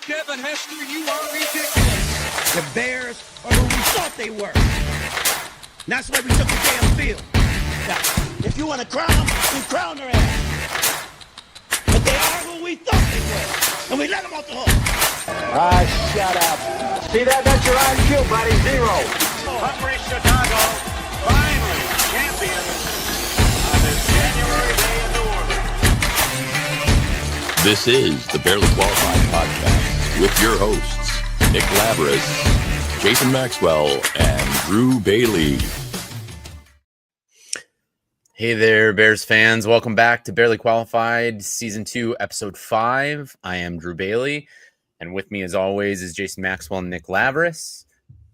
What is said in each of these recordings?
Devin Hester, you are ridiculous. The Bears are who we thought they were. And that's why we took the damn field. Now, if you want to crown them, we crown their ass. But they are who we thought they were. And we let them off the hook. Shut up. See that? That's your IQ, buddy. 0. Hungry Chicago, finally champions on this January day in New Orleans. This is the Barely Qualified Podcast with your hosts, Nick Labris, Jason Maxwell, and Drew Bailey. Hey there, Bears fans. Welcome back to Barely Qualified, Season 2, Episode 5. I am Drew Bailey, and with me, as always, is Jason Maxwell and Nick Labris,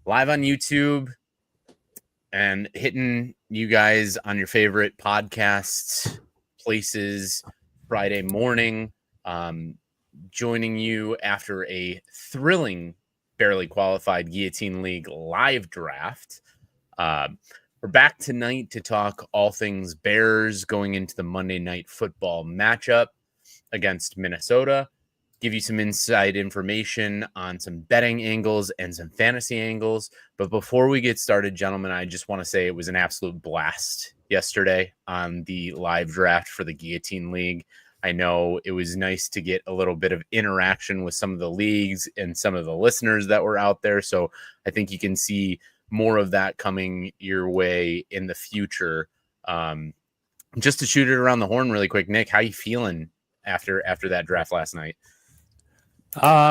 live on YouTube, and hitting you guys on your favorite podcast places Friday morning, joining you after a thrilling Barely Qualified Guillotine League live draft. We're back tonight to talk all things Bears going into the Monday Night Football matchup against Minnesota, give you some inside information on some betting angles and some fantasy angles. But before we get started, gentlemen, I just want to say it was an absolute blast yesterday on the live draft for the Guillotine League. I know it was nice to get a little bit of interaction with some of the leagues and some of the listeners that were out there. So I think you can see more of that coming your way in the future. Just to shoot it around the horn really quick, Nick, how you feeling after that draft last night?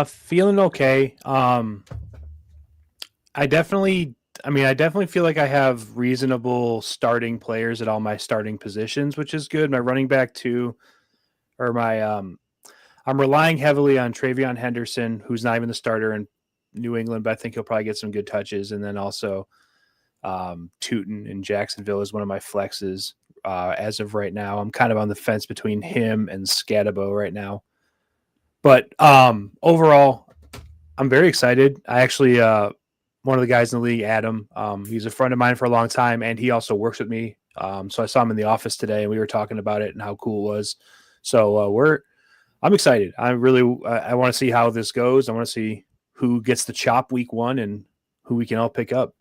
Feeling okay. I definitely feel like I have reasonable starting players at all my starting positions, which is good. My running back I'm relying heavily on Travion Henderson, who's not even the starter in New England, but I think he'll probably get some good touches. And then also Tootin in Jacksonville is one of my flexes as of right now. I'm kind of on the fence between him and Scatabo right now. But overall, I'm very excited. I actually, one of the guys in the league, Adam, he's a friend of mine for a long time, and he also works with me. So I saw him in the office today, and we were talking about it and how cool it was. So I'm excited. I want to see how this goes. I want to see who gets the chop week 1 and who we can all pick up.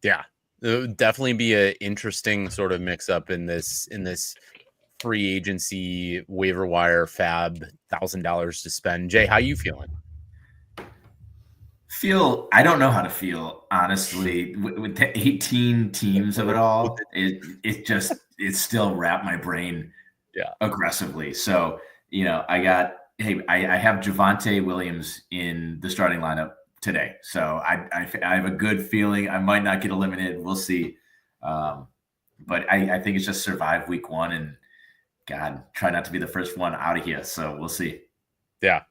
Yeah, it would definitely be an interesting sort of mix up in this free agency waiver wire fab $1,000 to spend. Jay, how you feeling? I don't know how to feel, honestly, with the 18 teams of it all. It still wrapped my brain aggressively. So, I have Javonte Williams in the starting lineup today. So I have a good feeling I might not get eliminated. We'll see. But I think it's just survive week 1 and God, try not to be the first one out of here. So we'll see. Yeah.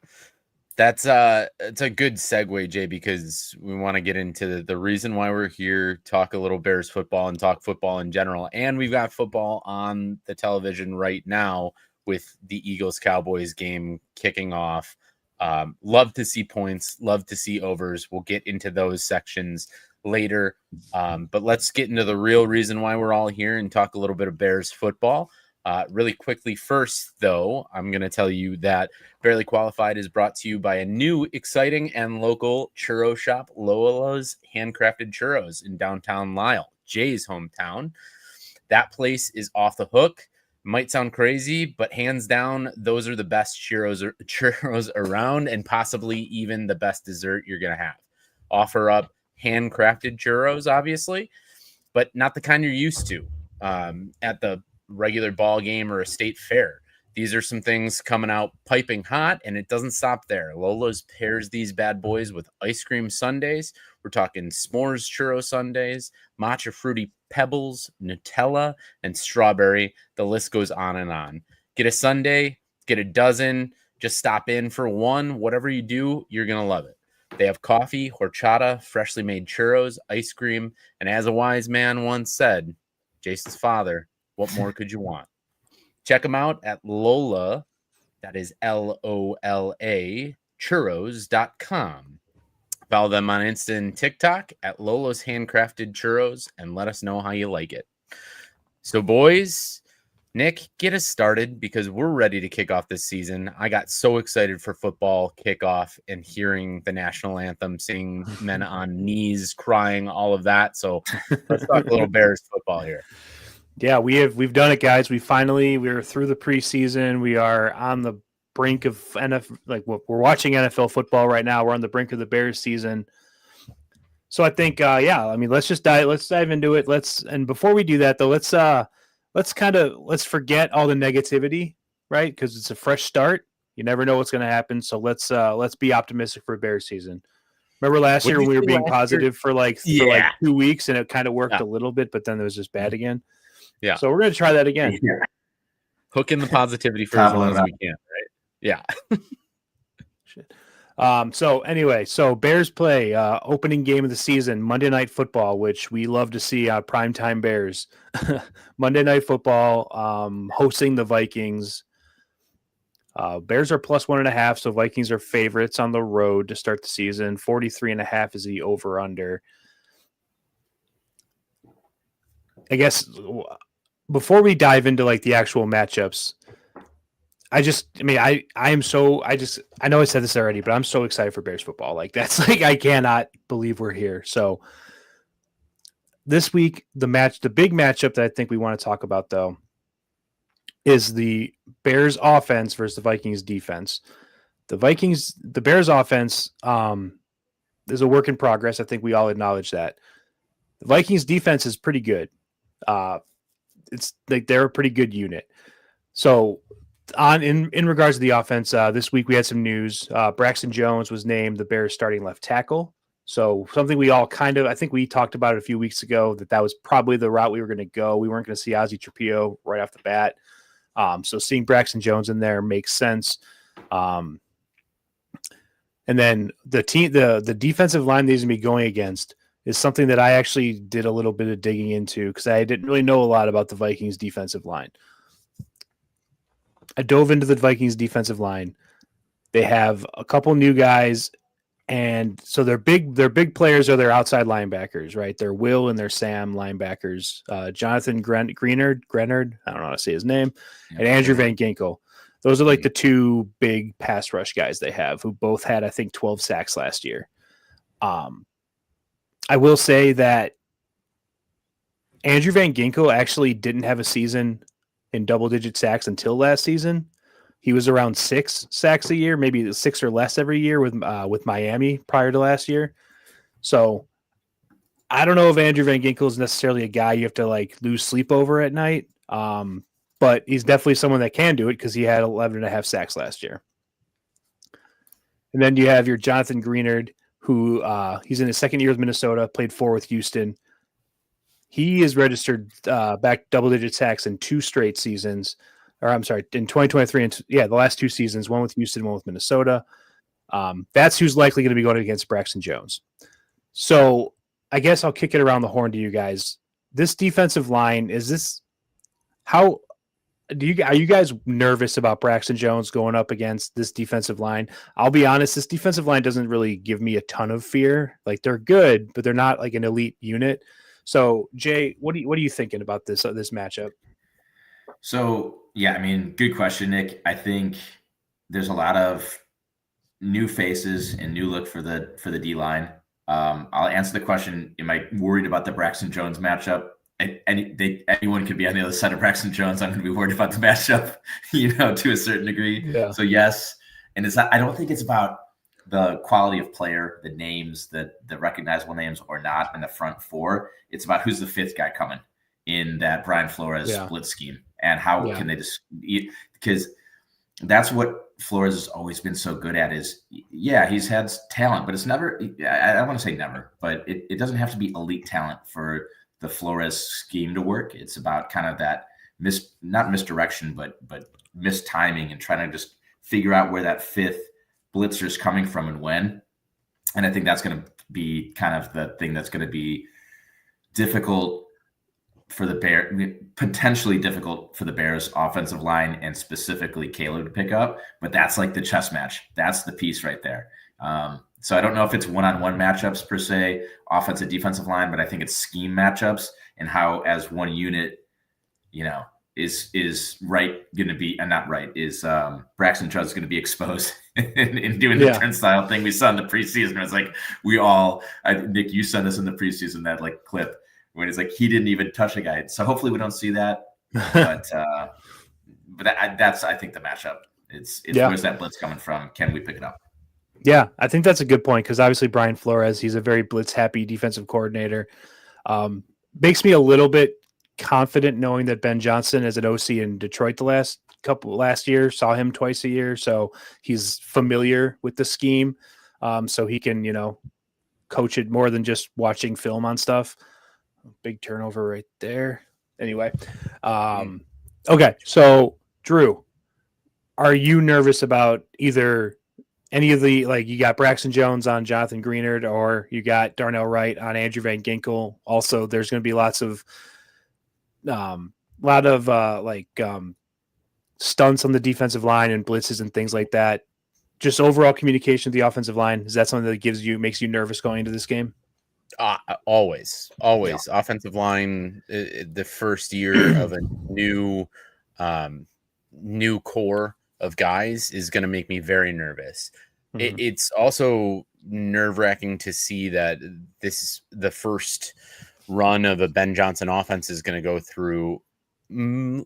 It's a good segue, Jay, because we want to get into the reason why we're here, talk a little Bears football and talk football in general. And we've got football on the television right now with the Eagles-Cowboys game kicking off. Love to see points, love to see overs. We'll get into those sections later. But let's get into the real reason why we're all here and talk a little bit of Bears football. Really quickly first, though, I'm going to tell you that Barely Qualified is brought to you by a new, exciting, and local churro shop, Lola's Handcrafted Churros in downtown Lisle, Jay's hometown. That place is off the hook. Might sound crazy, but hands down, those are the best churros around and possibly even the best dessert you're going to have. Offer up handcrafted churros, obviously, but not the kind you're used to at the regular ball game or a state fair. These are some things coming out piping hot, and it doesn't stop there. Lola's pairs these bad boys with ice cream sundaes. We're talking s'mores churro sundaes, matcha fruity pebbles, Nutella, and strawberry. The list goes on and on. Get a sundae, get a dozen, just stop in for one. Whatever you do, you're going to love it. They have coffee, horchata, freshly made churros, ice cream, and as a wise man once said, Jason's father, what more could you want? Check them out at Lola, that is Lola, churros.com. Follow them on Insta and TikTok at Lola's Handcrafted Churros and let us know how you like it. So, boys, Nick, get us started because we're ready to kick off this season. I got so excited for football kickoff and hearing the national anthem, seeing men on knees, crying, all of that. So let's talk a little Bears football here. Yeah, we've done it, guys. We're through the preseason. We are on the brink of NFL. Like we're watching NFL football right now. We're on the brink of the Bears season. So I think, let's dive into it. And before we do that though, let's forget all the negativity, right? Because it's a fresh start. You never know what's going to happen. So let's be optimistic for Bears season. Remember last year when we were being positive for like 2 weeks and it kind of worked a little bit, but then it was just bad again. Yeah. So we're going to try that again. Yeah. Hook in the positivity for as long as we can, right? Yeah. So Bears play opening game of the season, Monday Night Football, which we love to see primetime Bears. Monday Night Football, hosting the Vikings. Bears are plus 1.5, so Vikings are favorites on the road to start the season. 43.5 is the over-under. I guess before we dive into like the actual matchups, I know I said this already, but I'm so excited for Bears football. Like that's like, I cannot believe we're here. So this week, the big matchup that I think we want to talk about though, is the Bears offense versus the Vikings defense. The Bears offense is a work in progress. I think we all acknowledge that. The Vikings defense is pretty good. It's like they're a pretty good unit. So in regards to the offense, this week we had some news. Braxton Jones was named the Bears starting left tackle. So something we all I think we talked about it a few weeks ago, that was probably the route we were going to go. We weren't going to see Ozzie Trapillo right off the bat. So seeing Braxton Jones in there makes sense. And then the defensive line that he's going to be going against is something that I actually did a little bit of digging into because I didn't really know a lot about the Vikings defensive line. I dove into the Vikings defensive line. They have a couple new guys, and so their big players are their outside linebackers, right? They're Will and their Sam linebackers. Jonathan Greenard, I don't know how to say his name, and Andrew Van Ginkel. Those are like the two big pass rush guys they have, who both had, I think, 12 sacks last year. I will say that Andrew Van Ginkel actually didn't have a season in double-digit sacks until last season. He was around 6 sacks a year, maybe 6 or less every year with Miami prior to last year. So I don't know if Andrew Van Ginkel is necessarily a guy you have to like lose sleep over at night, but he's definitely someone that can do it because he had 11.5 sacks last year. And then you have your Jonathan Greenard, who he's in his second year with Minnesota, played 4 with Houston. He is registered back double-digit sacks in 2 straight seasons. Or I'm sorry, in 2023 and the last 2 seasons, one with Houston, one with Minnesota. That's who's likely going to be going against Braxton Jones. So I guess I'll kick it around the horn to you guys. This defensive line, are you guys nervous about Braxton Jones going up against this defensive line? I'll be honest, this defensive line doesn't really give me a ton of fear. Like they're good, but they're not like an elite unit. So Jay, what are you thinking about this matchup? So yeah, I mean, good question, Nick. I think there's a lot of new faces and new look for the D line. I'll answer the question. Am I worried about the Braxton Jones matchup? Anyone could be on the other side of Braxton Jones. I'm going to be worried about the matchup, to a certain degree. Yeah. So yes, and it's not. I don't think it's about the quality of player, the names, the recognizable names or not in the front 4. It's about who's the 5th guy coming in that Brian Flores split scheme, and how can they just because that's what Flores has always been so good at is, he's had talent, but it's never, I don't want to say never, but it doesn't have to be elite talent for the Flores scheme to work. It's about kind of that not misdirection, but mistiming and trying to just figure out where that 5th blitzer is coming from and when. And I think that's going to be kind of the thing that's going to be difficult for the Bears, potentially difficult for the Bears offensive line and specifically Caleb to pick up, but that's like the chess match. That's the piece right there. So I don't know if it's one-on-one matchups per se, offensive defensive line, but I think it's scheme matchups and how as one unit, is Wright going to be not Wright is Braxton Jones going to be exposed in doing the turnstile thing we saw in the preseason. It was like Nick, you sent us in the preseason that like clip when it's like he didn't even touch a guy. So hopefully we don't see that. But that's I think the matchup. It's where's that blitz coming from? Can we pick it up? Yeah, I think that's a good point because obviously Brian Flores, he's a very blitz happy defensive coordinator. Makes me a little bit confident knowing that Ben Johnson as an OC in Detroit the last year, saw him twice a year, so he's familiar with the scheme, so he can coach it more than just watching film on stuff. Big turnover right there. Anyway, okay, so Drew, are you nervous about either any of the, you got Braxton Jones on Jonathan Greenard, or you got Darnell Wright on Andrew Van Ginkel? Also, there's going to be lots of stunts on the defensive line and blitzes and things like that. Just overall communication with the offensive line, is that something that makes you nervous going into this game? Always. Yeah. Offensive line, the first year of a new core of guys is going to make me very nervous. Mm-hmm. It's also nerve-wracking to see that this is the first run of a Ben Johnson offense is going to go through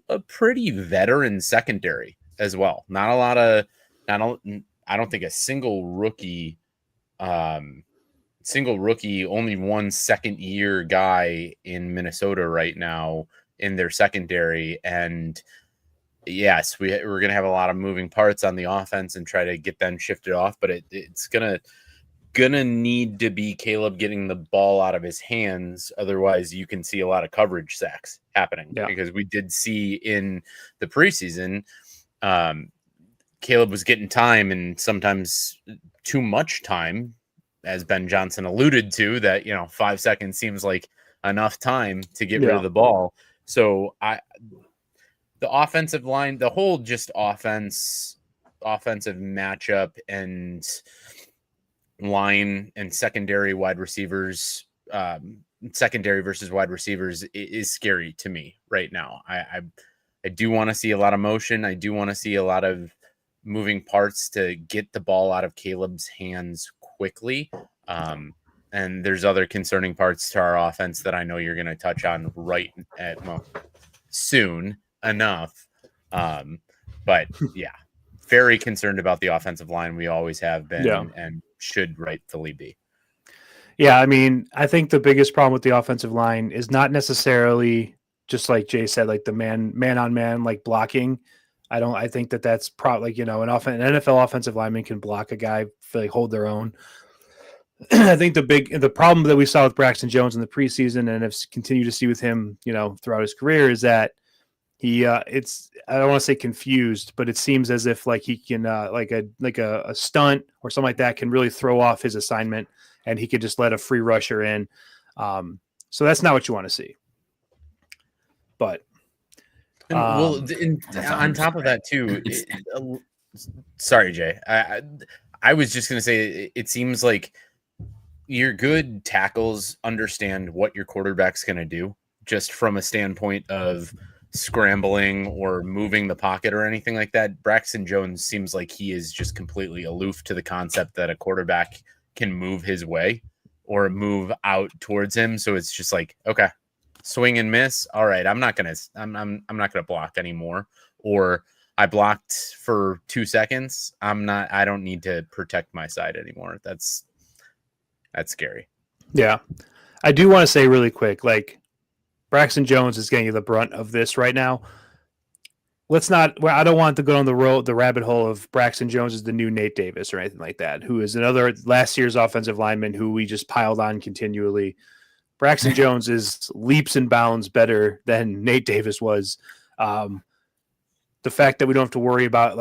a pretty veteran secondary as well. I don't think a single rookie, only one second year guy in Minnesota right now in their secondary. And yes, we're going to have a lot of moving parts on the offense and try to get them shifted off, but it's gonna need to be Caleb getting the ball out of his hands. Otherwise, you can see a lot of coverage sacks happening because we did see in the preseason, Caleb was getting time and sometimes too much time, as Ben Johnson alluded to, that 5 seconds seems like enough time to get rid of the ball. So the offensive line, the whole just offensive matchup and line and secondary versus wide receivers is scary to me right now. I do want to see a lot of motion. I do want to see a lot of moving parts to get the ball out of Caleb's hands quickly. And there's other concerning parts to our offense that I know you're going to touch on soon enough. But yeah, very concerned about the offensive line. We always have been and should rightfully be. Yeah, I mean, I think the biggest problem with the offensive line is not necessarily just like Jay said, like the man on man, like blocking. I think that's probably, an NFL offensive lineman can block a guy, hold their own. I think the problem that we saw with Braxton Jones in the preseason and have continued to see with him, throughout his career is that he, I don't want to say confused, but it seems as if he can, a stunt or something like that can really throw off his assignment and he could just let a free rusher in. So that's not what you want to see. But on top of that too, sorry, Jay, I was just going to say, it seems like your good tackles understand what your quarterback's going to do, just from a standpoint of scrambling or moving the pocket or anything like that. Braxton Jones seems like he is just completely aloof to the concept that a quarterback can move his way or move out towards him. So it's just like, okay, swing and miss. All right, I'm not gonna block anymore. Or I blocked for 2 seconds. I don't need to protect my side anymore. That's scary. Yeah. I do want to say really quick, Braxton Jones is getting the brunt of this right now. I don't want to go on the rabbit hole of Braxton Jones is the new Nate Davis or anything like that, who is another last year's offensive lineman who we just piled on continually. Braxton Jones is leaps and bounds better than Nate Davis was. The fact that we don't have to worry about,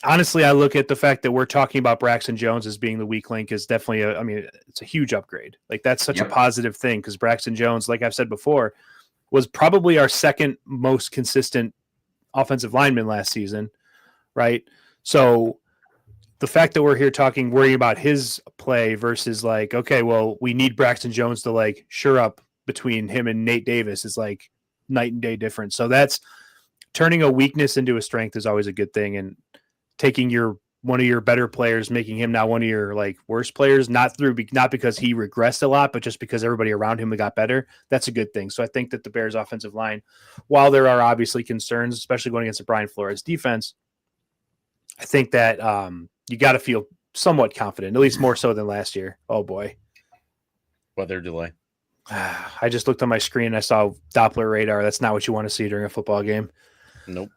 honestly, I look at the fact that we're talking about Braxton Jones as being the weak link is definitely it's a huge upgrade. That's such a positive thing because Braxton Jones, like I've said before, was probably our second most consistent offensive lineman last season, right? So the fact that we're here worrying about his play versus okay, well, we need Braxton Jones to shore up between him and Nate Davis is night and day difference. So that's turning a weakness into a strength is always a good thing, and taking one of your better players, making him now one of your like worst players, not because he regressed a lot, but just because everybody around him got better. That's a good thing. So I think that the Bears offensive line, while there are obviously concerns, especially going against the Brian Flores defense, I think that you got to feel somewhat confident, at least more so than last year. Oh boy. Weather delay. I just looked on my screen and I saw Doppler radar. That's not what you want to see during a football game. Nope.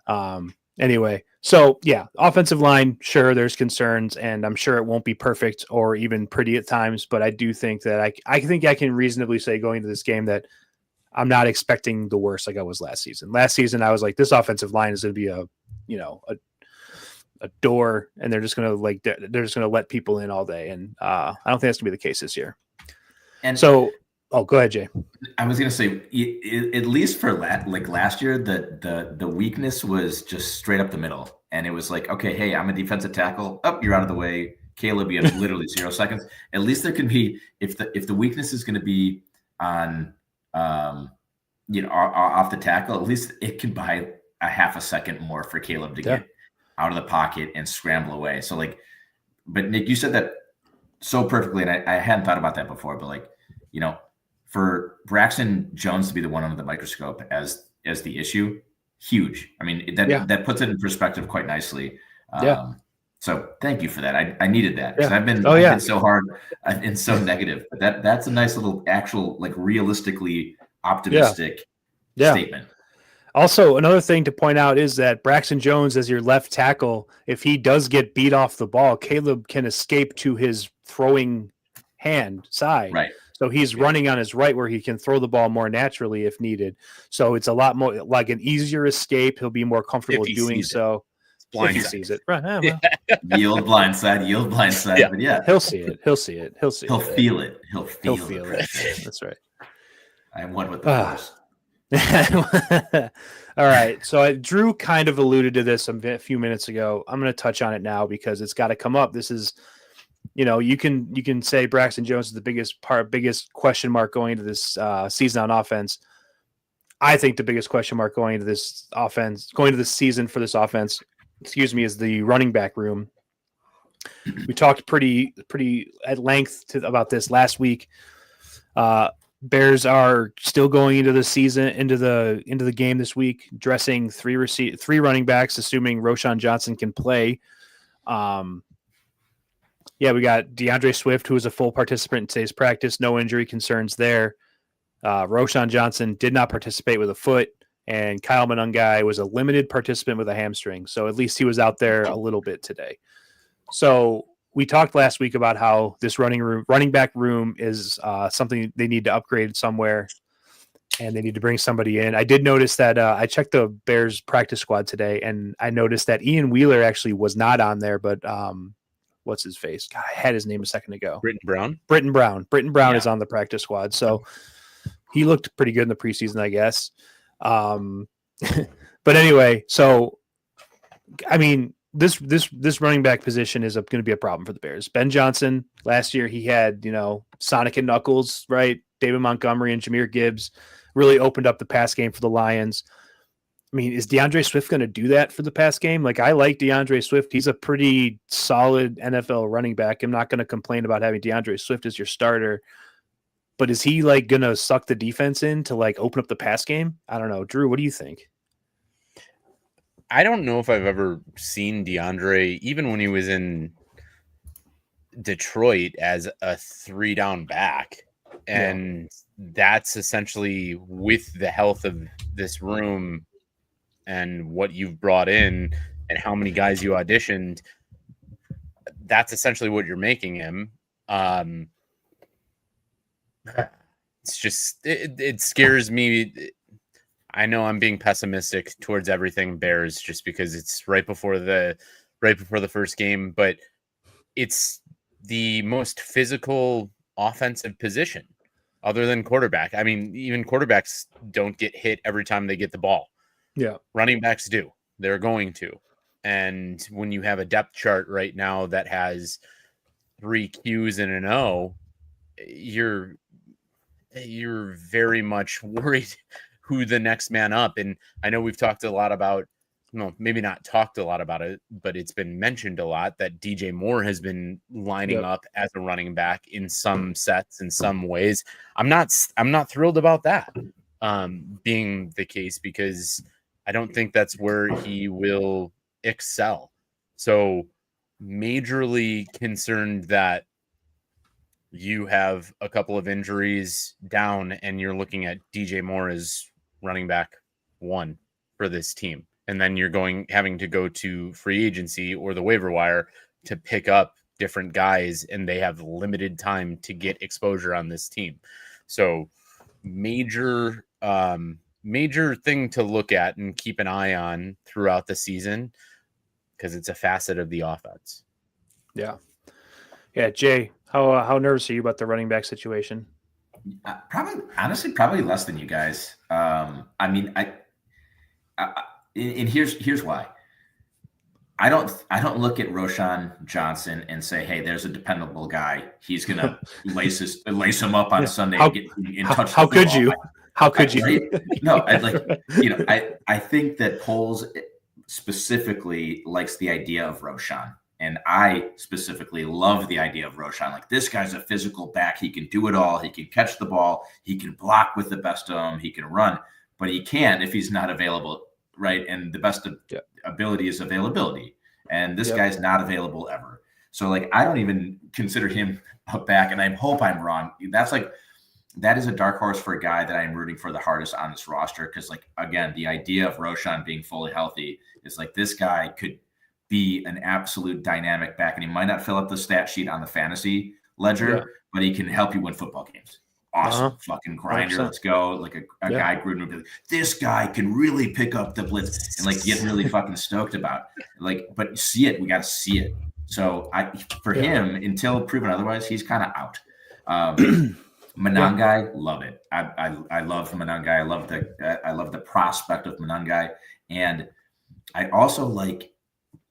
Anyway, so yeah, offensive line, sure, there's concerns, and I'm sure it won't be perfect or even pretty at times, but I do think that I think I can reasonably say going into this game that I'm not expecting the worst like I was last season. Last season, I was like, this offensive line is going to be a door, and they're just going to let people in all day, and I don't think that's going to be the case this year. And so. Oh, go ahead, Jay. I was going to say, at least for last year, the weakness was just straight up the middle. And it was like, okay, hey, I'm a defensive tackle. Oh, you're out of the way. Caleb, you have literally 0 seconds. At least there can be, if the weakness is going to be on, off the tackle, at least it can buy a half a second more for Caleb to get out of the pocket and scramble away. So but Nick, you said that so perfectly. And I hadn't thought about that before, but for Braxton Jones to be the one under the microscope as the issue, huge. I mean, that puts it in perspective quite nicely. So thank you for that. I needed that because I've been so hard and so negative. But that's a nice little actual realistically optimistic statement. Also, another thing to point out is that Braxton Jones, as your left tackle, if he does get beat off the ball, Caleb can escape to his throwing hand side. Right. So he's running on his right where he can throw the ball more naturally if needed. So it's a lot more like an easier escape. He'll be more comfortable doing so. If he sees it. Right. Well. Yield blindside. Yeah. But he'll see it. He'll feel it. He'll feel it. That's right. I'm one with the force. All right. So Drew kind of alluded to this a few minutes ago. I'm going to touch on it now because it's got to come up. This is, you can say Braxton Jones is the biggest question mark going into this season on offense. I think the biggest question mark going into this season for this offense, is the running back room. We talked pretty at length about this last week. Bears are still going into the season, into the game this week, dressing three running backs, assuming Roschon Johnson can play. We got DeAndre Swift, who was a full participant in today's practice. No injury concerns there. Roschon Johnson did not participate with a foot, and Kyle Monangai was a limited participant with a hamstring. So at least he was out there a little bit today. So we talked last week about how this running back room is something they need to upgrade somewhere, and they need to bring somebody in. I did notice that I checked the Bears practice squad today, and I noticed that Ian Wheeler actually was not on there, but what's his face? God, I had his name a second ago. Britton Brown. Britton Brown is on the practice squad. So he looked pretty good in the preseason, I guess. But anyway, so, I mean, this running back position is going to be a problem for the Bears. Ben Johnson, last year he had, Sonic and Knuckles, right? David Montgomery and Jahmyr Gibbs really opened up the pass game for the Lions. I mean, is DeAndre Swift going to do that for the pass game? I like DeAndre Swift. He's a pretty solid NFL running back. I'm not going to complain about having DeAndre Swift as your starter, but is he going to suck the defense in to open up the pass game? I don't know. Drew, what do you think? I don't know if I've ever seen DeAndre, even when he was in Detroit, as a 3-down back. And that's essentially, with the health of this room and what you've brought in and how many guys you auditioned, that's essentially what you're making him. It's just, it scares me. I know I'm being pessimistic towards everything Bears just because it's right before the first game, but it's the most physical offensive position other than quarterback. I mean, even quarterbacks don't get hit every time they get the ball. Yeah. Running backs do. They're going to. And when you have a depth chart right now that has 3 Qs and an O, you're very much worried who the next man up. And I know we've talked a lot about maybe not talked a lot about it, but it's been mentioned a lot that DJ Moore has been lining up as a running back in some sets in some ways. I'm not thrilled about that being the case, because I don't think that's where he will excel. So majorly concerned that you have a couple of injuries down and you're looking at DJ Moore as running back 1 for this team. And then you're having to go to free agency or the waiver wire to pick up different guys, and they have limited time to get exposure on this team. So major thing to look at and keep an eye on throughout the season, because it's a facet of the offense. Yeah. Jay, how nervous are you about the running back situation? Probably less than you guys. And here's why. I don't look at Roschon Johnson and say, hey, there's a dependable guy. He's gonna lace him up on Sunday and get in touch. How could you? How could you? Right? No, I think that Poles specifically likes the idea of Roschon. And I specifically love the idea of Roschon. Like, this guy's a physical back. He can do it all. He can catch the ball. He can block with the best of them. He can run, but he can't if he's not available, right? And the best ability is availability. And this guy's not available ever. So, like, I don't even consider him a back, and I hope I'm wrong. That is a dark horse for a guy that I'm rooting for the hardest on this roster, because, like, again, the idea of Roschon being fully healthy is like, this guy could be an absolute dynamic back, and he might not fill up the stat sheet on the fantasy ledger, but he can help you win football games. Awesome. Fucking grinder. 100%. Let's go. Like a guy Gruden would be like, this guy can really pick up the blitz, and like get really fucking stoked about it. Like, but see it. We got to see it. So for him, until proven otherwise, he's kind of out. Manangai, love it. I love Manangai. I love the prospect of Manangai. And I also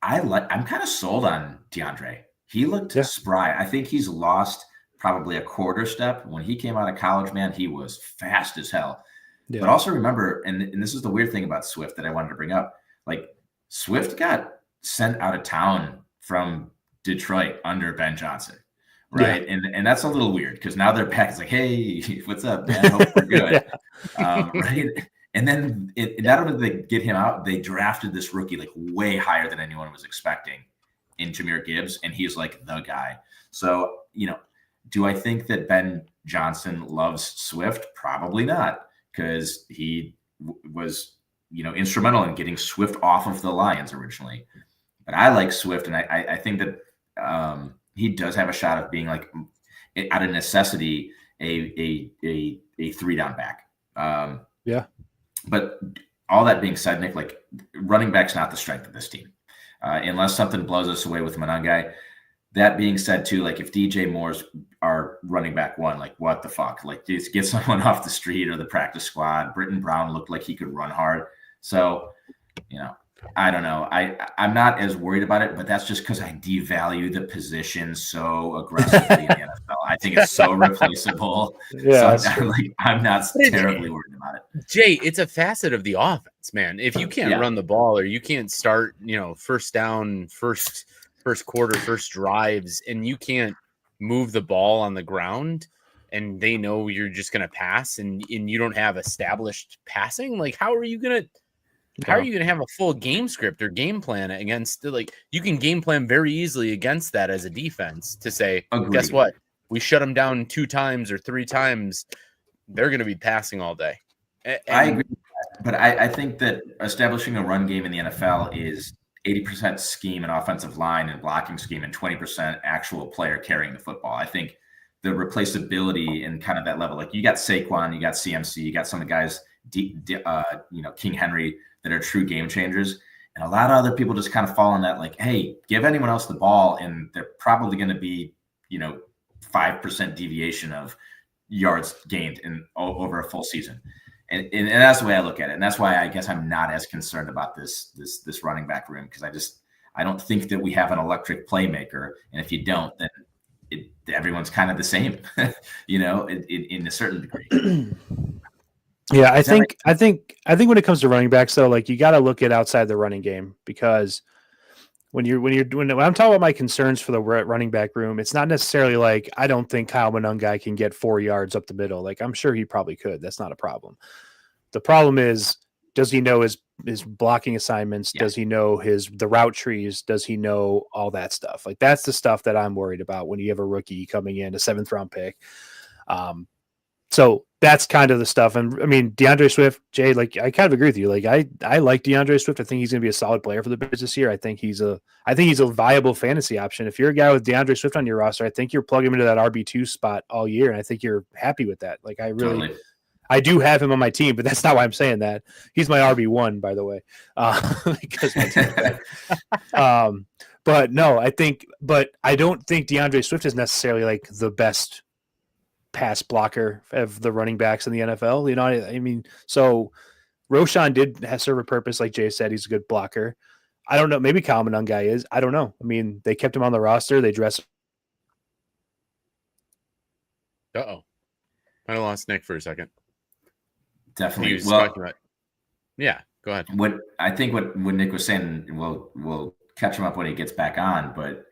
I'm kind of sold on DeAndre. He looked spry. I think he's lost probably a quarter step. When he came out of college, man, he was fast as hell. Yeah. But also remember, and this is the weird thing about Swift that I wanted to bring up, like, Swift got sent out of town from Detroit under Ben Johnson, right? Yeah. And that's a little weird, because now they're back. It's like, hey, what's up, man? Hope we're good. Right? And then not only did they get him out, they drafted this rookie like way higher than anyone was expecting in Jahmyr Gibbs, and he's like the guy. So, do I think that Ben Johnson loves Swift? Probably not, because he was, instrumental in getting Swift off of the Lions originally. But I like Swift, and I think that he does have a shot of being, like, out of necessity, a 3-down back. But all that being said, Nick, like, running back's not the strength of this team, unless something blows us away with Manangai. That being said, too, like, if DJ Moore's our running back 1, like, what the fuck? Like, just get someone off the street or the practice squad. Britton Brown looked like he could run hard. So, I don't know. I'm not as worried about it, but that's just because I devalue the position so aggressively in the NFL. I think it's so replaceable. Yeah, so I'm not terribly worried about it. Jay, it's a facet of the offense, man. If you can't run the ball, or you can't start, first down, first quarter, first drives, and you can't move the ball on the ground, and they know you're just going to pass, and you don't have established passing, like, how are you going to have a full game script or game plan against, like, you can game plan very easily against that as a defense to say, guess what? We shut them down 2 times or 3 times. They're going to be passing all day. I agree. But I think that establishing a run game in the NFL is 80% scheme and offensive line and blocking scheme and 20% actual player carrying the football. I think the replaceability and kind of that level, like, you got Saquon, you got CMC, you got some of the guys, King Henry, that are true game changers. And a lot of other people just kind of fall in that, like, hey, give anyone else the ball, and they're probably going to be, 5% deviation of yards gained over a full season. And that's the way I look at it. And that's why I guess I'm not as concerned about this running back room, because I don't think that we have an electric playmaker. And if you don't, then everyone's kind of the same, in a certain degree. Yeah, I think when it comes to running backs though, like you got to look at outside the running game, because when I'm talking about my concerns for the running back room, it's not necessarily like I don't think Kyle Monungai can get 4 yards up the middle. Like I'm sure he probably could. That's not a problem. The problem is, does he know his blocking assignments? Yeah. Does he know the route trees? Does he know all that stuff? Like that's the stuff that I'm worried about when you have a rookie coming in, a 7th round pick. So that's kind of the stuff. And I mean, DeAndre Swift, Jay, like I kind of agree with you. Like I like DeAndre Swift. I think he's going to be a solid player for the Bears this year. I think he's a viable fantasy option. If you're a guy with DeAndre Swift on your roster, I think you're plugging him into that RB2 spot all year. And I think you're happy with that. Like I do have him on my team, but that's not why I'm saying that. He's my RB1, by the way, because my team's bad. But no, I don't think DeAndre Swift is necessarily like the best pass blocker of the running backs in the NFL. You know, I mean, so Roshan did serve a purpose. Like Jay said, he's a good blocker. I don't know. Maybe Kyle Monungai is. I don't know. I mean, they kept him on the roster. They dressed. Uh-oh. I lost Nick for a second. Definitely. Yeah, go ahead. What Nick was saying, we'll catch him up when he gets back on, but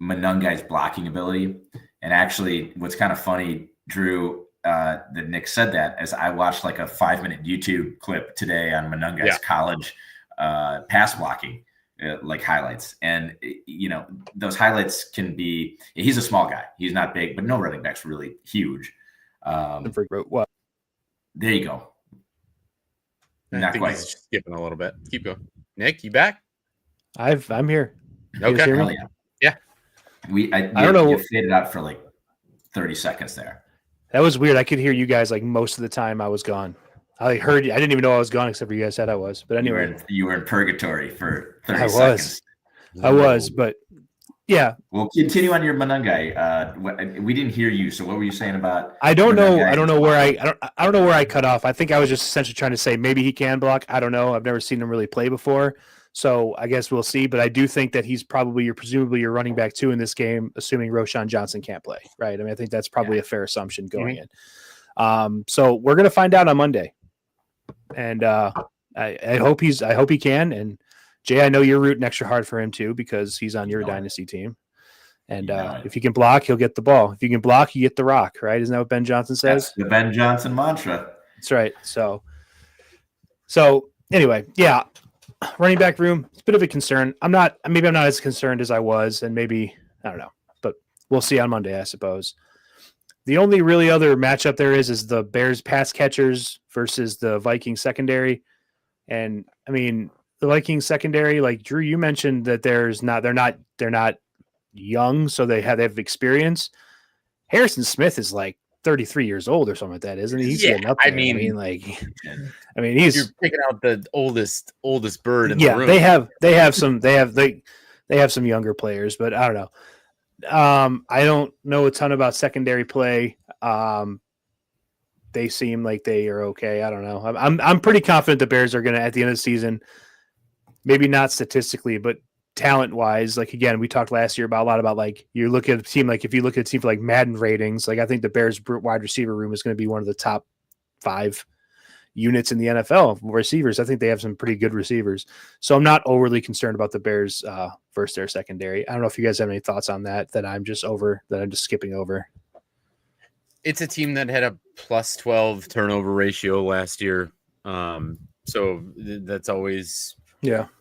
Monungai's blocking ability. And actually, what's kind of funny, Drew, that Nick said that, is I watched like a 5-minute YouTube clip today on Monungai's college pass blocking, like highlights. And, you know, those highlights can be – he's a small guy. He's not big, but no running back's really huge. What? There you go. I think he's skipping a little bit. Keep going. Nick, you back? I'm here. Okay. Yeah. I don't know. You faded out for like 30 seconds there. That was weird. I could hear you guys like most of the time I was gone. I heard you. I didn't even know I was gone except for you guys said I was. But anyway. You were in purgatory for 30 seconds. I was, but yeah. Well, continue on your Monungai. We didn't hear you. So what were you saying about? I don't know. I don't know where I cut off. I think I was just essentially trying to say maybe he can block. I don't know. I've never seen him really play before. So I guess we'll see. But I do think that he's presumably your running back 2 in this game, assuming Roshan Johnson can't play. Right. I mean, I think that's probably a fair assumption going in. So we're going to find out on Monday. And I hope he can. And Jay, I know you're rooting extra hard for him too, because he's on your dynasty team. And if he can block, he'll get the ball. If you can block, you get the rock, right? Isn't that what Ben Johnson says? That's the Ben Johnson mantra. That's right. So anyway, yeah, running back room, it's a bit of a concern. I'm not as concerned as I was, and maybe, I don't know, but we'll see on Monday, I suppose. The only really other matchup there is the Bears pass catchers versus the Vikings secondary. And I mean, the Vikings secondary, like Drew, you mentioned that they're not young, so they have experience. Harrison Smith is like 33 years old or something like that, isn't he? He's getting up there. He's you're picking out the oldest bird in the room. They have some younger players, but I don't know. I don't know a ton about secondary play. They seem like they are okay. I don't know. I'm pretty confident the Bears are going to, at the end of the season, maybe not statistically, but talent-wise, like, again, we talked last year about a lot about, like, you look at a team, like, if you look at a team for, like, Madden ratings, like, I think the Bears wide receiver room is going to be one of the top 5 units in the NFL receivers. I think they have some pretty good receivers. So I'm not overly concerned about the Bears versus their secondary. I don't know if you guys have any thoughts on that I'm just skipping over. It's a team that had a plus 12 turnover ratio last year. So that's always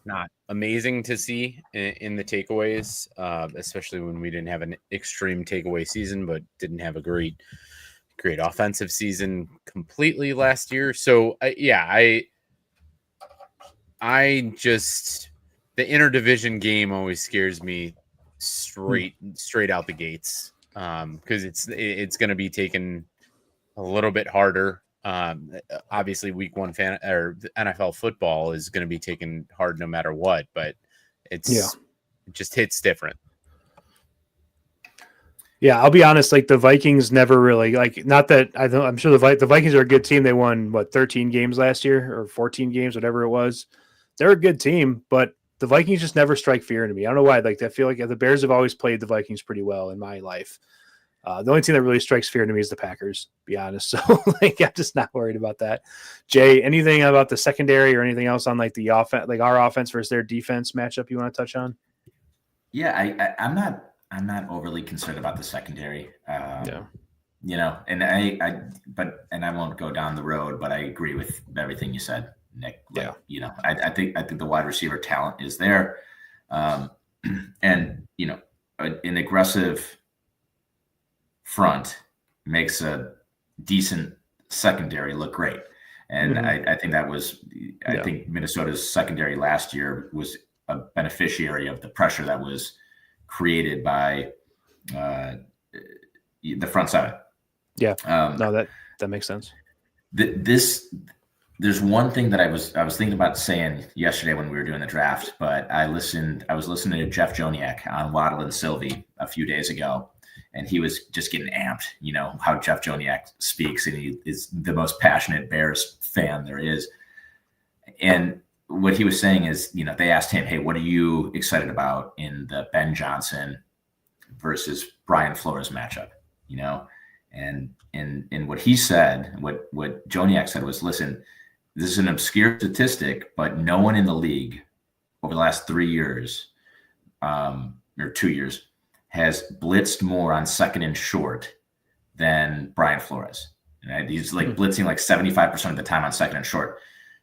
not amazing to see in the takeaways, especially when we didn't have an extreme takeaway season, but didn't have a great offensive season completely last year. So I just, the interdivision game always scares me straight out the gates. Because it's going to be taken a little bit harder. Obviously, week 1 NFL football is going to be taken hard no matter what, but it just hits different. Yeah, I'll be honest. Like, the Vikings never really, like, not that I'm sure the Vikings are a good team. They won 13 games last year or 14 games, whatever it was. They're a good team, but the Vikings just never strike fear into me. I don't know why. Like, I feel like the Bears have always played the Vikings pretty well in my life. The only team that really strikes fear to me is the Packers, to be honest. So like, I'm just not worried about that. Jay, anything about the secondary or anything else on like the offense, like our offense versus their defense matchup you want to touch on? Yeah, I'm not overly concerned about the secondary. Yeah. You know, and I won't go down the road, but I agree with everything you said, Nick. Like, Yeah. You know, I think the wide receiver talent is there. And, you know, an aggressive front makes a decent secondary look great. And I think that was, I think Minnesota's secondary last year was a beneficiary of the pressure that was created by the front seven. Yeah. No, that makes sense. There's one thing that I was thinking about saying yesterday when we were doing the draft, but I was listening to Jeff Joniak on Waddle and Sylvie a few days ago, and he was just getting amped, you know, how Jeff Joniak speaks, and he is the most passionate Bears fan there is. And what he was saying is, you know, they asked him, hey, what are you excited about in the Ben Johnson versus Brian Flores matchup, you know? And what he said, what Joniak said was, listen, this is an obscure statistic, but no one in the league over the last 3 years or 2 years has blitzed more on second and short than Brian Flores. Right? He's like blitzing like 75% of the time on second and short,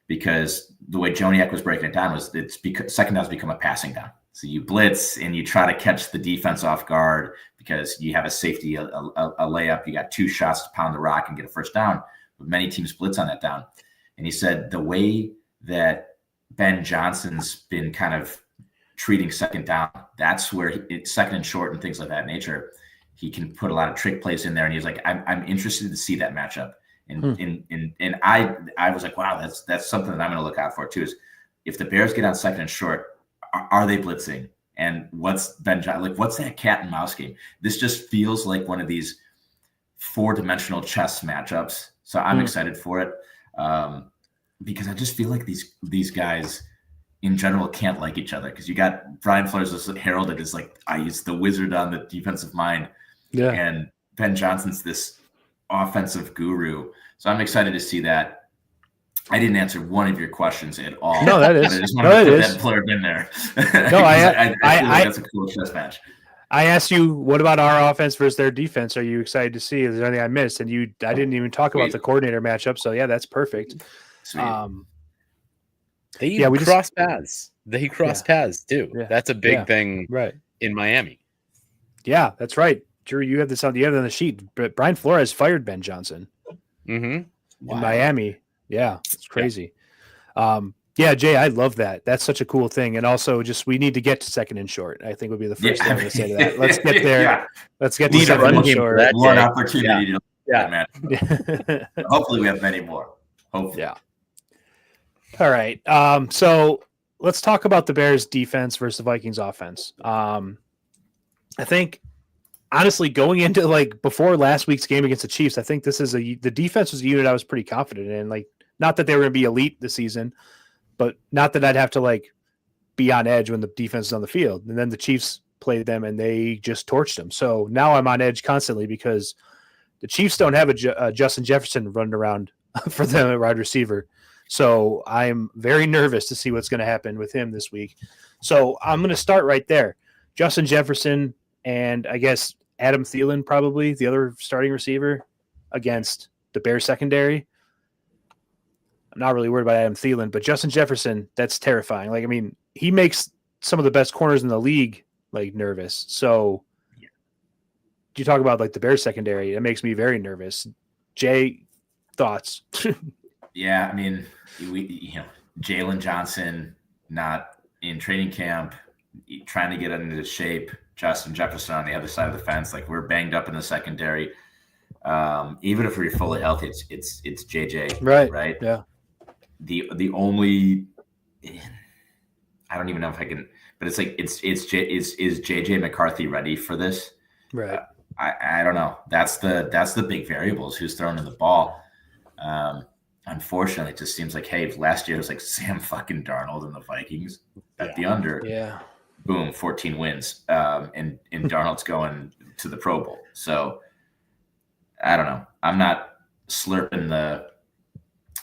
because the way Joniak was breaking it down was it's because second down's become a passing down. So you blitz and you try to catch the defense off guard because you have a safety, a layup. You got 2 shots to pound the rock and get a first down. But many teams blitz on that down. And he said the way that Ben Johnson's been kind of treating second down, that's where second and short and things like that nature, he can put a lot of trick plays in there. And he's like, I'm interested to see that matchup. And I was like, wow, that's something that I'm going to look out for too. Is if the Bears get on second and short, are they blitzing? And what's Ben Johnson like? What's that cat and mouse game? This just feels like one of these 4-dimensional chess matchups. So I'm excited for it because I just feel like these guys in general can't like each other, because you got Brian Flores is heralded as like, he's the wizard on the defensive mind, and Ben Johnson's this offensive guru. So I'm excited to see that. I didn't answer one of your questions at all. No, that is. I just wanted to put that blurb in there. No, I feel like that's a cool chess match. I asked you, what about our offense versus their defense? Are you excited to see? Is there anything I missed? And I didn't even talk about the coordinator matchup. So yeah, that's perfect. They cross paths. They cross paths too. Yeah. That's a big thing, right? In Miami. Yeah, that's right. Drew, you have this on the sheet. But Brian Flores fired Ben Johnson in Miami. Yeah, it's crazy. Yeah, Jay, I love that. That's such a cool thing. And also, we need to get to second and short. I think would be the first thing to say to that. Let's get there. Let's get to second and short. One opportunity to man. Hopefully, we have many more. Hopefully. Yeah. All right. So let's talk about the Bears defense versus the Vikings offense. I think, honestly, going into before last week's game against the Chiefs, I think the defense was a unit I was pretty confident in. Not that they were going to be elite this season, but not that I'd have to be on edge when the defense is on the field. And then the Chiefs played them and they just torched them. So now I'm on edge constantly because the Chiefs don't have a Justin Jefferson running around for them at wide receiver. So I'm very nervous to see what's going to happen with him this week. So I'm going to start right there. Justin Jefferson and I guess Adam Thielen, probably the other starting receiver against the Bears secondary. I'm not really worried about Adam Thielen, but Justin Jefferson, that's terrifying. He makes some of the best corners in the league nervous. So you talk about the Bears secondary, it makes me very nervous. Jay, thoughts? Yeah, Jalen Johnson not in training camp, trying to get into shape. Justin Jefferson on the other side of the fence, we're banged up in the secondary. Even if we're fully healthy, it's JJ, right? Yeah. The only, I don't even know if I can, but it's is JJ McCarthy ready for this? Right. I don't know. That's the big variables. Who's throwing in the ball? Unfortunately, it just seems last year was Sam fucking Darnold and the Vikings at the under. Yeah. Boom, 14 wins. And Darnold's going to the Pro Bowl. So I don't know. I'm not slurping the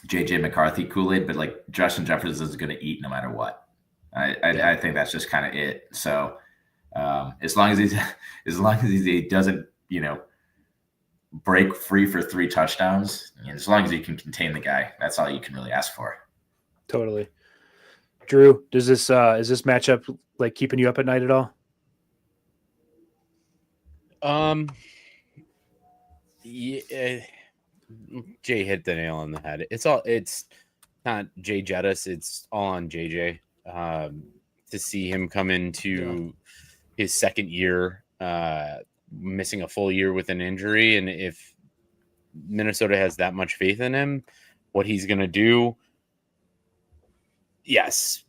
JJ McCarthy Kool-Aid, but like Justin Jefferson is going to eat no matter what. I think that's just kind of it. So as long as he doesn't, break free for 3 touchdowns, as long as he can contain the guy, that's all you can really ask for. Totally. Drew, does this is this matchup like keeping you up at night at all? Yeah, Jay hit the nail on the head. It's not Jay Jettis, it's all on JJ. To see him come into his second year, missing a full year with an injury, and if Minnesota has that much faith in him, what he's going to do. Yes.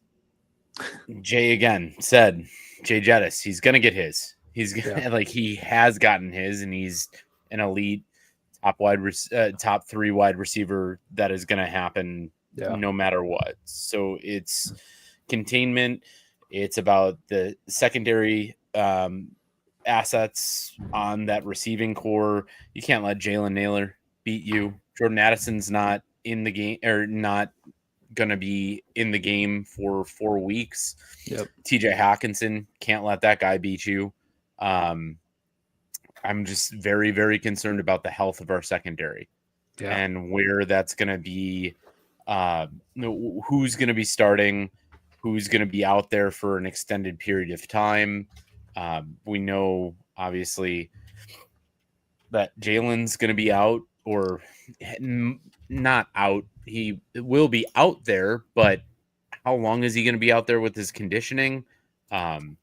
Jay again said, Jay Jettis, he's going to get his. He's gonna, he has gotten his, and he's an elite top 3 wide receiver that is going to happen no matter what. So it's containment. It's about the secondary assets on that receiving core. You can't let Jalen Naylor beat you. Jordan Addison's not in the game, or not going to be in the game for 4 weeks. TJ Hawkinson, can't let that guy beat you. I'm just very, very concerned about the health of our secondary and where that's going to be. Who's going to be starting, who's going to be out there for an extended period of time. We know, obviously, that Jalen's going to be out, or not out. He will be out there, but how long is he going to be out there with his conditioning? I'm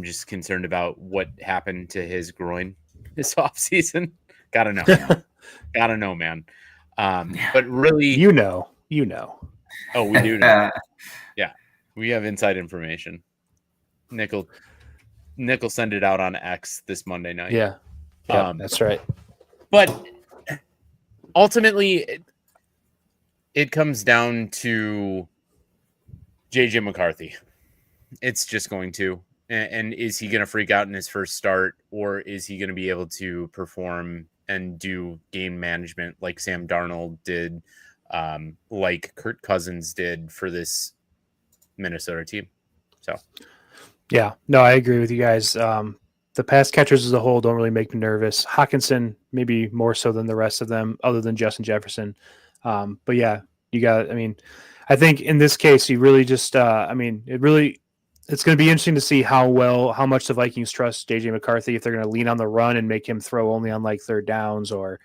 just concerned about what happened to his groin this offseason. Gotta know. Gotta know, man. But really, you know. Oh, we do know. Yeah, we have inside information. Nick will send it out on X this Monday night. Yeah, that's right. But ultimately, it comes down to JJ McCarthy. It's just going to. And is he going to freak out in his first start, or is he going to be able to perform and do game management like Sam Darnold did, like Kirk Cousins did for this Minnesota team? So, yeah, no, I agree with you guys. The pass catchers as a whole don't really make me nervous. Hawkinson, maybe more so than the rest of them, other than Justin Jefferson. But yeah, I think in this case, you really just, it's going to be interesting to see how much the Vikings trust JJ McCarthy, if they're going to lean on the run and make him throw only on like third downs, or,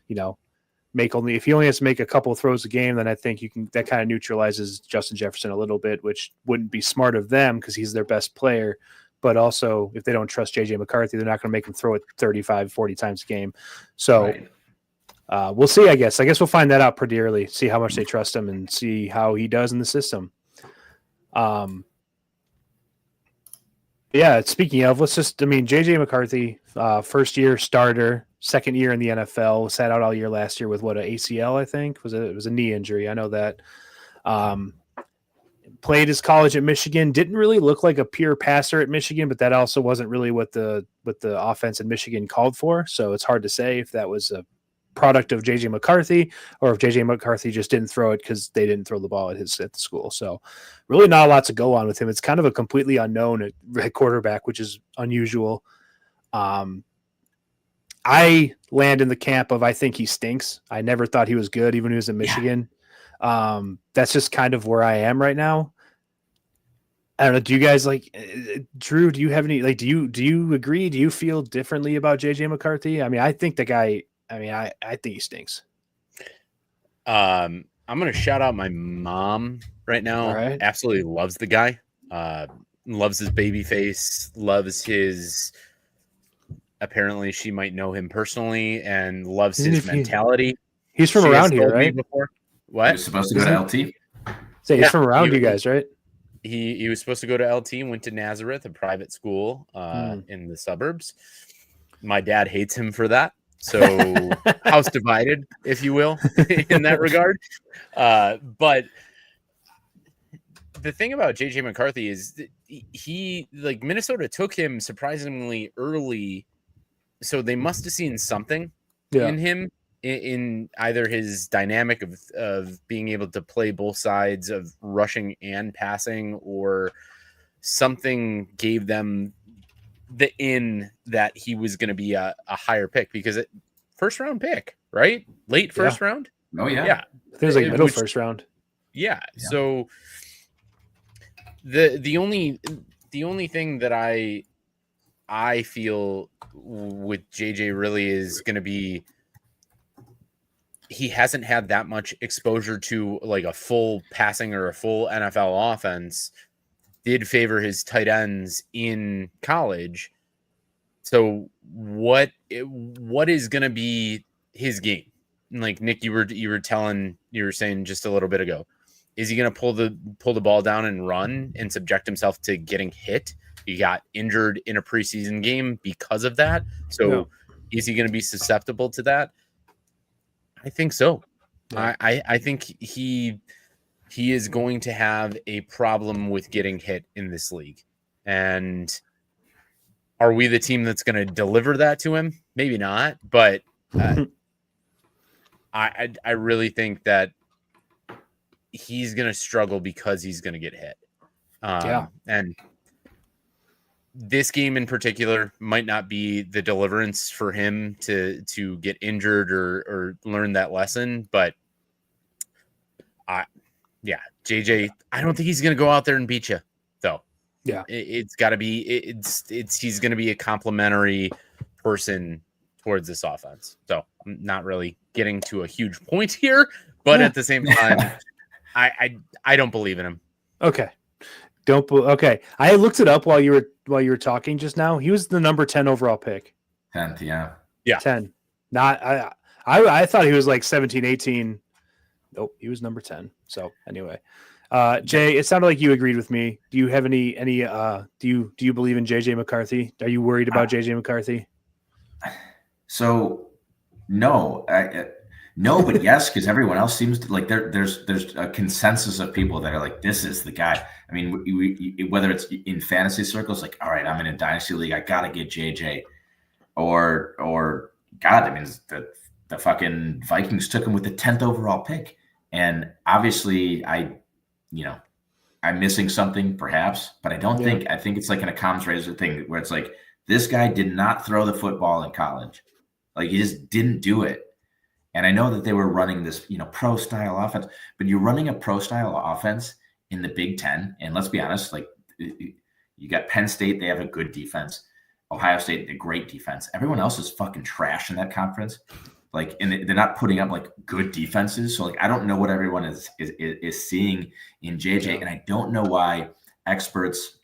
if he only has to make a couple of throws a game, then I think that kind of neutralizes Justin Jefferson a little bit, which wouldn't be smart of them because he's their best player. But also, if they don't trust JJ McCarthy, they're not going to make him throw it 35, 40 times a game. So we'll see, I guess. We'll find that out pretty early, see how much they trust him and see how he does in the system. Yeah, speaking of, JJ McCarthy, first year starter, second year in the NFL, sat out all year last year with an ACL, I think. It was a knee injury. I know that. Played his college at Michigan, didn't really look like a pure passer at Michigan, but that also wasn't really what the offense in Michigan called for. So it's hard to say if that was a product of JJ McCarthy or if JJ McCarthy just didn't throw it because they didn't throw the ball at the school. So really not a lot to go on with him. It's kind of a completely unknown at quarterback, which is unusual. I land in the camp of I think he stinks. I never thought he was good, even when he was in Michigan. That's just kind of where I am right now. I don't know. Do you guys Drew? Do you have any do you agree? Do you feel differently about JJ McCarthy? I mean, I think the guy. I think he stinks. I'm gonna shout out my mom right now. Right. Absolutely loves the guy. Loves his baby face. Loves his. Apparently, she might know him personally and loves his mentality. He's from around here, right? Before. What? He was supposed to go to LT. So he's from around you guys, right? He was supposed to go to LT, went to Nazareth, a private school in the suburbs. My dad hates him for that. So house divided, if you will, in that regard. But the thing about JJ McCarthy is he Minnesota took him surprisingly early. So they must have seen something in him, in either his dynamic of being able to play both sides of rushing and passing, or something gave them the in that he was going to be a higher pick, because first round pick, right? Late first round. Oh yeah. I think it was like middle first round. Yeah. So the only thing that I feel with JJ really is going to be, he hasn't had that much exposure to like a full passing or a full NFL offense. Did favor his tight ends in college. So what is going to be his game? Like Nick, you were saying just a little bit ago, is he going to pull the ball down and run and subject himself to getting hit? He got injured in a preseason game because of that. So is he going to be susceptible to that? I think so. Yeah. I think he is going to have a problem with getting hit in this league. And are we the team that's going to deliver that to him? Maybe not, but I really think that he's going to struggle because he's going to get hit. And this game in particular might not be the deliverance for him to get injured or learn that lesson. But JJ, I don't think he's going to go out there and beat you, though. Yeah, it's got to be he's going to be a complimentary person towards this offense. So I'm not really getting to a huge point here, but at the same time, I don't believe in him. Okay. Okay. I looked it up while you were talking just now. He was the number 10 overall pick. 10th, yeah. 10. Not I thought he was like 17, 18. Nope, he was number 10. So anyway. Jay, it sounded like you agreed with me. Do you have any do you believe in JJ McCarthy? Are you worried about JJ McCarthy? So no, no, but yes, because everyone else seems to like there's a consensus of people that are like, this is the guy. I mean, whether it's in fantasy circles, like, all right, I'm in a dynasty league, I gotta get JJ, or God, I mean, the fucking Vikings took him with the 10th overall pick, and obviously I'm missing something perhaps, but I don't think. I think it's like in a comms razor thing where it's like, this guy did not throw the football in college, like he just didn't do it. And I know that they were running this, pro style offense, but you're running a pro style offense in the Big Ten. And let's be honest, like you got Penn State, they have a good defense. Ohio State, a great defense. Everyone else is fucking trash in that conference. Like, and they're not putting up like good defenses. So like, I don't know what everyone is seeing in JJ. And I don't know why experts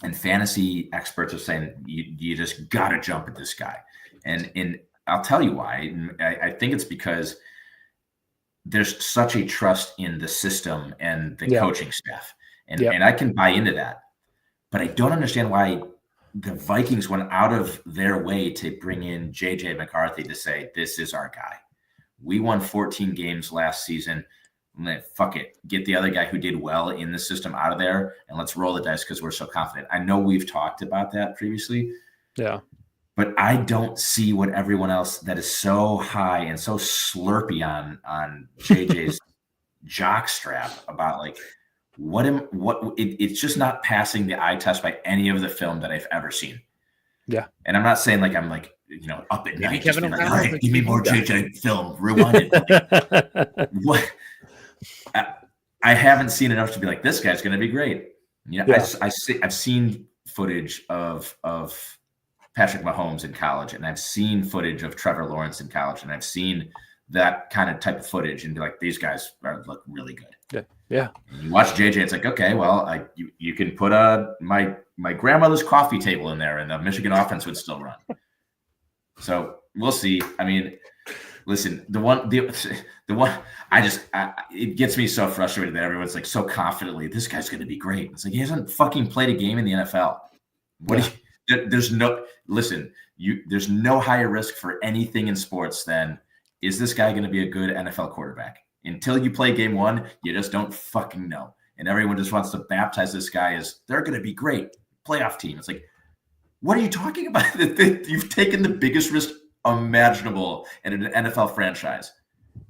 and fantasy experts are saying you just got to jump at this guy. And I'll tell you why. I think it's because there's such a trust in the system and the coaching staff. And I can buy into that. But I don't understand why the Vikings went out of their way to bring in JJ McCarthy to say, this is our guy. We won 14 games last season. Fuck it. Get the other guy who did well in the system out of there, and let's roll the dice because we're so confident. I know we've talked about that previously. Yeah. But I don't see what everyone else that is so high and so slurpy on JJ's jockstrap about, like, it's just not passing the eye test by any of the film that I've ever seen. Yeah. And I'm not saying like I'm like, up at night, just being like, all right, give me more JJ film, rewind it. What? I haven't seen enough to be like, this guy's going to be great. I've seen footage of Patrick Mahomes in college, and I've seen footage of Trevor Lawrence in college, and I've seen that kind of type of footage and be like, these guys look really good. Yeah. Yeah. And you watch JJ, it's like, okay, well, you can put my grandmother's coffee table in there and the Michigan offense would still run. So we'll see. I mean, listen, the one, it gets me so frustrated that everyone's like so confidently, this guy's going to be great. It's like, he hasn't fucking played a game in the NFL. There's no higher risk for anything in sports than, is this guy going to be a good NFL quarterback? Until you play game one, you just don't fucking know. And everyone just wants to baptize this guy as they're going to be great playoff team. It's like, what are you talking about? You've taken the biggest risk imaginable in an NFL franchise,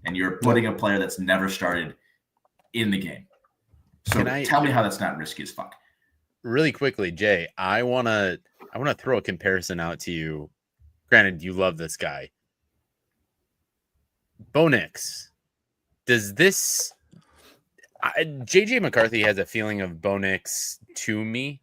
and you're putting a player that's never started in the game. So tell me how that's not risky as fuck. Really quickly, Jay, I wanna throw a comparison out to you. Granted, you love this guy. Bo Nix. Does this JJ McCarthy has a feeling of Bo Nix to me?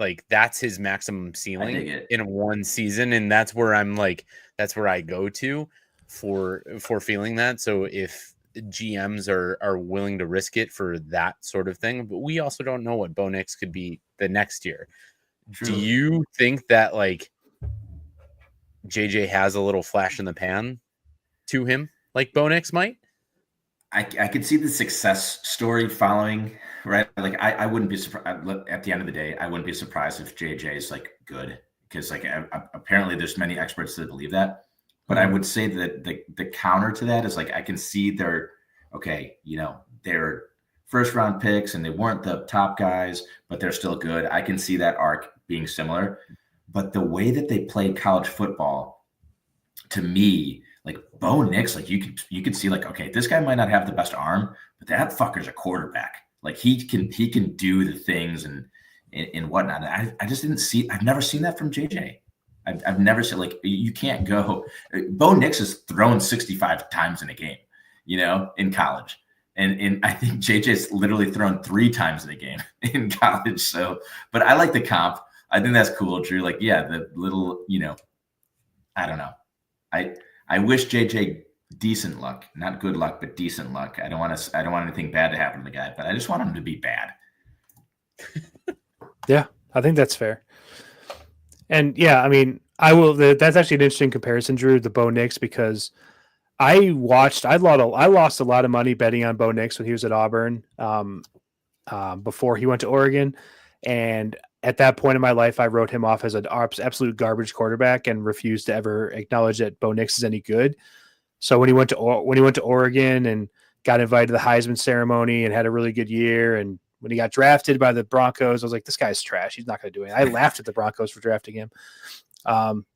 Like that's his maximum ceiling in one season, and that's where I go to for feeling that. So if GMs are willing to risk it for that sort of thing, but we also don't know what Bo Nix could be the next year. True. Do you think that like JJ has a little flash in the pan to him like Bo Nix might? I could see the success story following, right? Like I wouldn't be surprised at the end of the day. I wouldn't be surprised if JJ is like good, because like apparently there's many experts that believe that. But I would say that the counter to that is like I can see they're first round picks and they weren't the top guys, but they're still good. I can see that arc being similar. But the way that they played college football, to me, like Bo Nix, like you could see like, okay, this guy might not have the best arm, but that fucker's a quarterback. Like he can do the things and whatnot. I just didn't see. I've never seen that from JJ. I've never seen, like, you can't go. Bo Nix has thrown 65 times in a game, in college. And I think JJ's literally thrown 3 times in a game in college. So, but I like the comp. I think that's cool, Drew. Like, yeah, the little, I don't know. I wish JJ decent luck, not good luck, but decent luck. I don't want anything bad to happen to the guy, but I just want him to be bad. Yeah, I think that's fair. And yeah, I mean, that's actually an interesting comparison, Drew, the Bo Nix, because I lost a lot of money betting on Bo Nix when he was at Auburn, before he went to Oregon. And at that point in my life, I wrote him off as an absolute garbage quarterback and refused to ever acknowledge that Bo Nix is any good. So when he went to Oregon and got invited to the Heisman ceremony and had a really good year, and when he got drafted by the Broncos, I was like, this guy's trash. He's not going to do anything. I laughed at the Broncos for drafting him.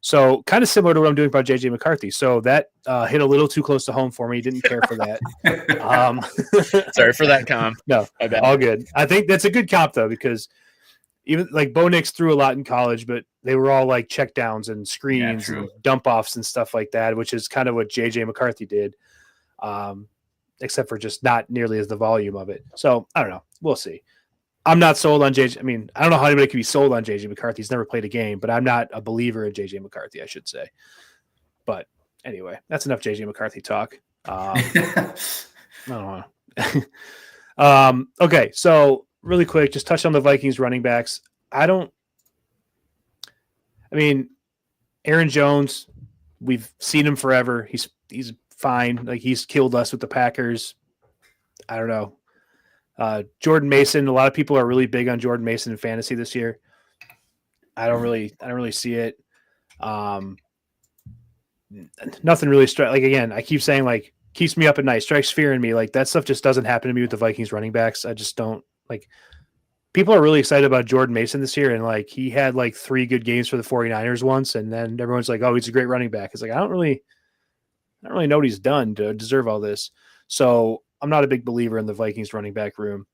So kind of similar to what I'm doing about JJ McCarthy. So that hit a little too close to home for me. Didn't care for that. Sorry for that comp. No, all good. I think that's a good comp though, because even like Bo Nix threw a lot in college, but they were all like checkdowns and screens and dump offs and stuff like that, which is kind of what JJ McCarthy did. Except for just not nearly as the volume of it. So I don't know. We'll see. I'm not sold on JJ. I mean, I don't know how anybody can be sold on JJ McCarthy. He's never played a game, but I'm not a believer in JJ McCarthy, I should say. But anyway, that's enough JJ McCarthy talk. I don't know. Okay. So really quick, just touch on the Vikings running backs. Aaron Jones, we've seen him forever. He's fine. Like he's killed us with the Packers. I don't know. Jordan Mason, a lot of people are really big on Jordan Mason in fantasy this year. I don't really see it. Nothing really like, again, I keep saying like keeps me up at night, strikes fear in me. Like that stuff just doesn't happen to me with the Vikings running backs. I just don't like. People are really excited about Jordan Mason this year, and like he had like 3 good games for the 49ers once, and then everyone's like, "Oh, he's a great running back." It's like I don't really know what he's done to deserve all this. So I'm not a big believer in the Vikings running back room.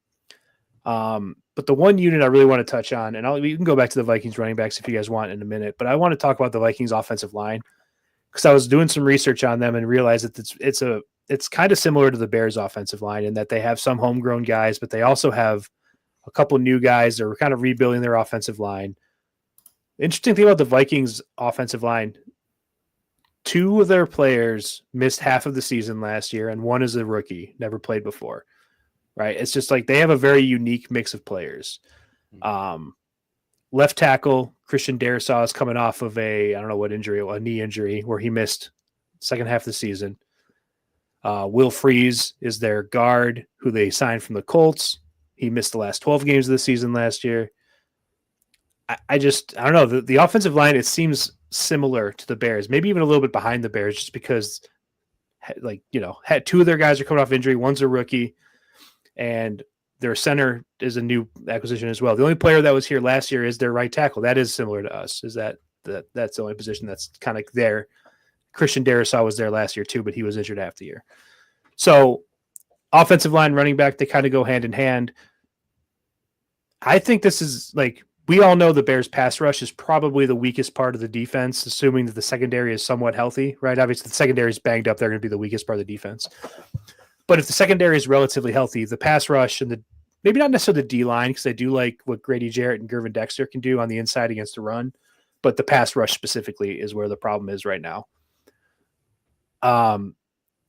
But the one unit I really want to touch on, and we can go back to the Vikings running backs if you guys want in a minute, but I want to talk about the Vikings offensive line, because I was doing some research on them and realized that it's kind of similar to the Bears offensive line in that they have some homegrown guys, but they also have a couple new guys that are kind of rebuilding their offensive line. The interesting thing about the Vikings offensive line, 2 of their players missed half of the season last year, and 1 is a rookie, never played before, right? It's just like they have a very unique mix of players. Left tackle, Christian Darrisaw is coming off of a knee injury where he missed second half of the season. Will Freeze is their guard who they signed from the Colts. He missed the last 12 games of the season last year. I don't know. The offensive line, it seems similar to the Bears, maybe even a little bit behind the Bears, just because, like, had 2 of their guys are coming off injury. One's a rookie, and their center is a new acquisition as well. The only player that was here last year is their right tackle. That is similar to us. That's the only position that's kind of there. Christian Darrisaw was there last year too, but he was injured half the year. So offensive line, running back, they kind of go hand in hand. I think this is like, we all know the Bears pass rush is probably the weakest part of the defense, assuming that the secondary is somewhat healthy, right? Obviously the secondary is banged up. They're going to be the weakest part of the defense. But if the secondary is relatively healthy, the pass rush and maybe not necessarily the D-line, because I do like what Grady Jarrett and Gervin Dexter can do on the inside against the run, but the pass rush specifically is where the problem is right now.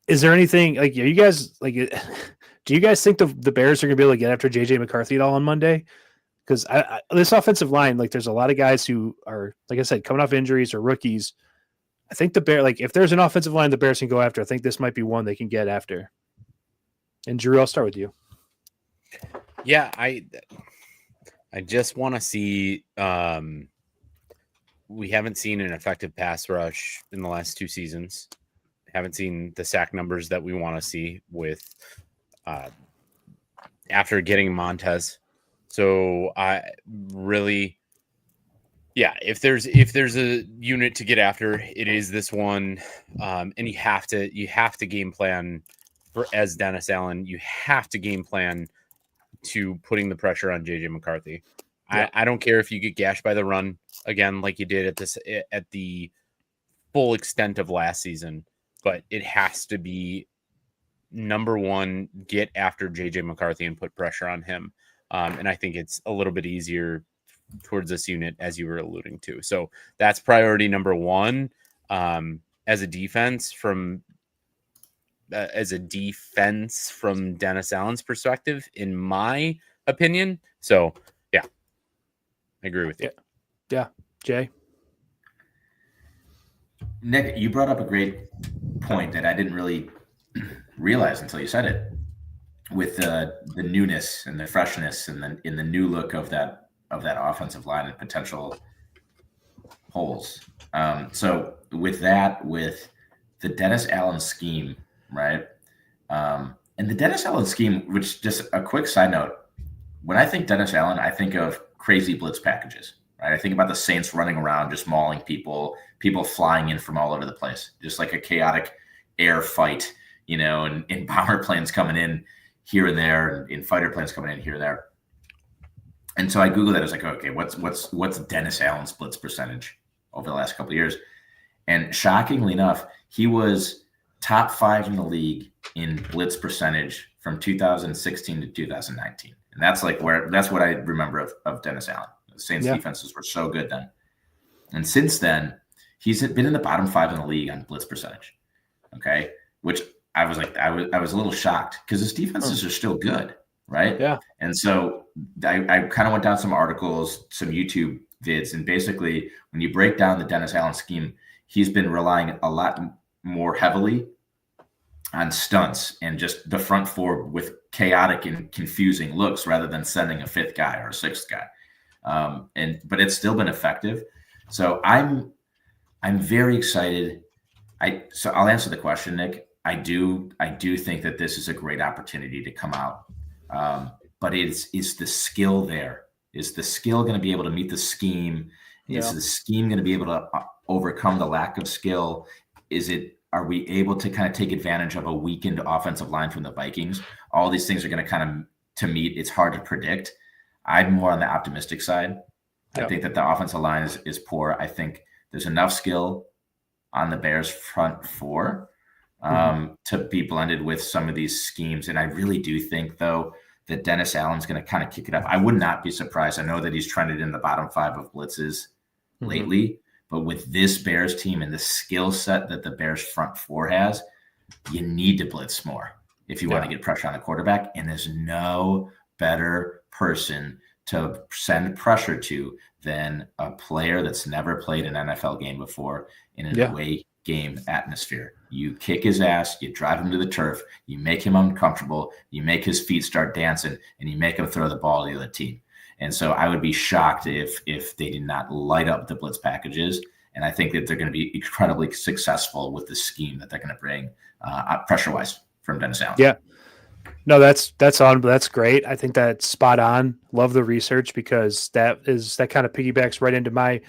Is there anything like, are you guys like, do you guys think the Bears are going to be able to get after JJ McCarthy at all on Monday? Because this offensive line, like there's a lot of guys who are, like I said, coming off injuries or rookies. I think the Bear, like if there's an offensive line the Bears can go after, I think this might be one they can get after. And Drew, I'll start with you. Yeah, I just want to see. We haven't seen an effective pass rush in the last 2 seasons. Haven't seen the sack numbers that we want to see with after getting Montez. So I really, yeah, if there's a unit to get after, it is this one, and you have to game plan as Dennis Allen. You have to game plan to putting the pressure on JJ McCarthy. Yeah. I don't care if you get gashed by the run again, like you did at the full extent of last season, but it has to be number one, get after JJ McCarthy and put pressure on him. And I think it's a little bit easier towards this unit, as you were alluding to. So that's priority number one. As a defense from Dennis Allen's perspective, in my opinion. So yeah, I agree with you. Yeah. Jay? Nick, you brought up a great point that I didn't really realize until you said it, with the newness and the freshness and in the new look of that offensive line and potential holes. So with the Dennis Allen scheme, right? And the Dennis Allen scheme, which, just a quick side note, when I think Dennis Allen, I think of crazy blitz packages, right? I think about the Saints running around, just mauling people flying in from all over the place, just like a chaotic air fight, and bomber planes coming in here and there, and fighter planes coming in here and there. And so I Googled that. I was like, okay, what's Dennis Allen's blitz percentage over the last couple of years? And shockingly enough, he was top 5 in the league in blitz percentage from 2016 to 2019. And that's what I remember of Dennis Allen. The Saints defenses were so good then. And since then, he's been in the bottom 5 in the league on blitz percentage. Okay. Which I was like, I was a little shocked because his defenses are still good. Right. Yeah. And so I kind of went down some articles, some YouTube vids, and basically when you break down the Dennis Allen scheme, he's been relying a lot more heavily on stunts and just the front four with chaotic and confusing looks rather than sending a 5th guy or a 6th guy. But it's still been effective. So I'm very excited. So I'll answer the question, Nick. I do think that this is a great opportunity to come out. But is the skill there? Is the skill going to be able to meet the scheme? Is the scheme going to be able to overcome the lack of skill? Are we able to kind of take advantage of a weakened offensive line from the Vikings? All these things are going to kind of, to meet. It's hard to predict. I'm more on the optimistic side. I think that the offensive line is poor. I think there's enough skill on the Bears front four to be blended with some of these schemes. And I really do think, though, that Dennis Allen's going to kind of kick it up. I would not be surprised. I know that he's trended in the bottom 5 of blitzes lately, but with this Bears team and the skill set that the Bears front four has, you need to blitz more if you want to get pressure on the quarterback. And there's no better person to send pressure to than a player that's never played an NFL game before in an away game atmosphere. You kick his ass, you drive him to the turf, you make him uncomfortable, you make his feet start dancing, and you make him throw the ball to the other team. And so I would be shocked if they did not light up the blitz packages. And I think that they're going to be incredibly successful with the scheme that they're going to bring pressure-wise from Dennis Allen. Yeah. No, that's great. I think that's spot on. Love the research because that kind of piggybacks right into my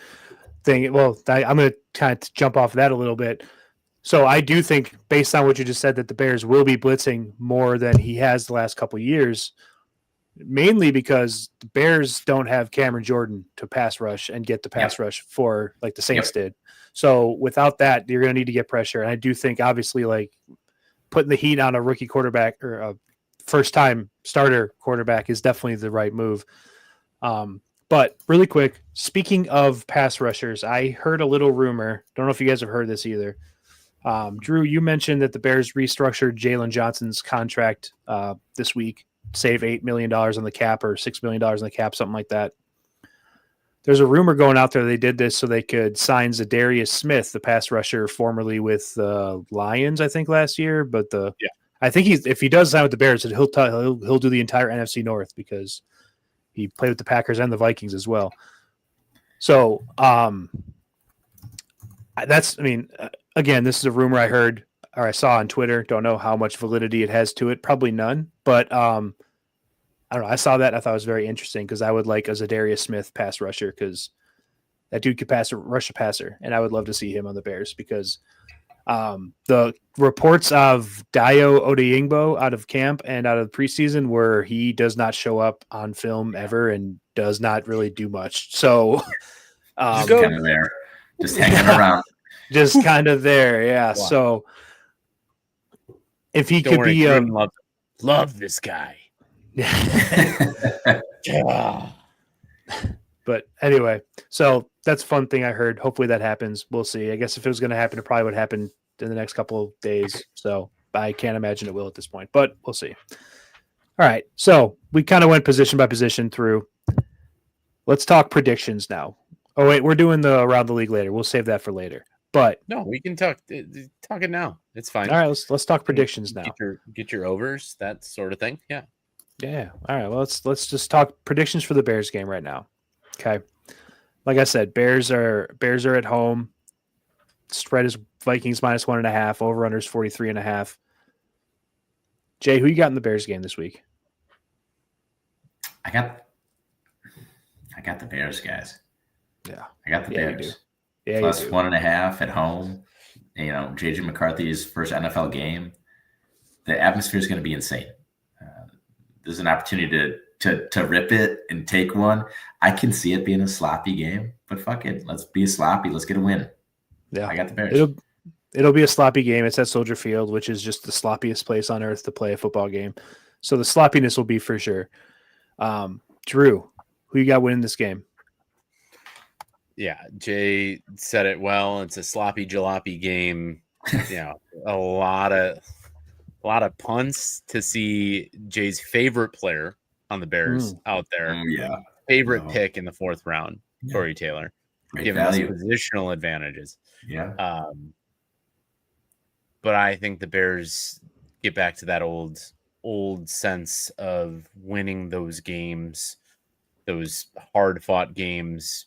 thing. Well, I'm going to kind of jump off that a little bit. So I do think, based on what you just said, that the Bears will be blitzing more than he has the last couple of years, mainly because the Bears don't have Cameron Jordan to pass rush and get the pass rush for like the Saints did. So without that, you're going to need to get pressure. And I do think, obviously, like putting the heat on a rookie quarterback or a first-time starter quarterback is definitely the right move. But really quick, speaking of pass rushers, I heard a little rumor. Don't know if you guys have heard this either. Drew, you mentioned that the Bears restructured Jalen Johnson's contract this week, save $8 million on the cap or $6 million on the cap, something like that. There's a rumor going out there they did this so they could sign Zadarius Smith, the pass rusher formerly with the Lions, I think, last year. But I think if he does sign with the Bears, he'll do the entire NFC North because he played with the Packers and the Vikings as well. So again, this is a rumor I heard or I saw on Twitter. Don't know how much validity it has to it. Probably none. But I don't know. I saw that. I thought it was very interesting because I would like a Zadarius Smith pass rusher because that dude could rush a passer, and I would love to see him on the Bears because the reports of Dayo Odeyingbo out of camp and out of the preseason where he does not show up on film ever and does not really do much. So just kind of there, just hanging around. Just kind of there, yeah. Wow. So if he could be love this guy. But anyway, so that's a fun thing I heard. Hopefully that happens. We'll see. I guess if it was going to happen, it probably would happen in the next couple of days. So I can't imagine it will at this point, but we'll see. All right. So we kind of went position by position through. Let's talk predictions now. Oh, wait, we're doing the around the league later. We'll save that for later. But no, we can talk it now. It's fine. All right, let's talk predictions now. Get your overs, that sort of thing. Yeah. Yeah. All right. Well, let's just talk predictions for the Bears game right now. Okay. Like I said, Bears are at home. Spread is Vikings -1.5. Over under is 43.5. Jay, who you got in the Bears game this week? I got the Bears, guys. Yeah. I got the Bears. Yeah, plus 1.5 at home. You know, JJ McCarthy's first NFL game. The atmosphere is going to be insane. There's an opportunity to rip it and take one. I can see it being a sloppy game, but fuck it. Let's be sloppy. Let's get a win. Yeah. I got the Bears. It'll be a sloppy game. It's at Soldier Field, which is just the sloppiest place on earth to play a football game. So the sloppiness will be for sure. Drew, who you got winning this game? Yeah, Jay said it well. It's a sloppy jalopy game. You know, a lot of punts to see Jay's favorite player on the Bears out there. Favorite pick in the 4th round, Corey Taylor, giving us positional advantages. Yeah. But I think the Bears get back to that old sense of winning those games, those hard-fought games.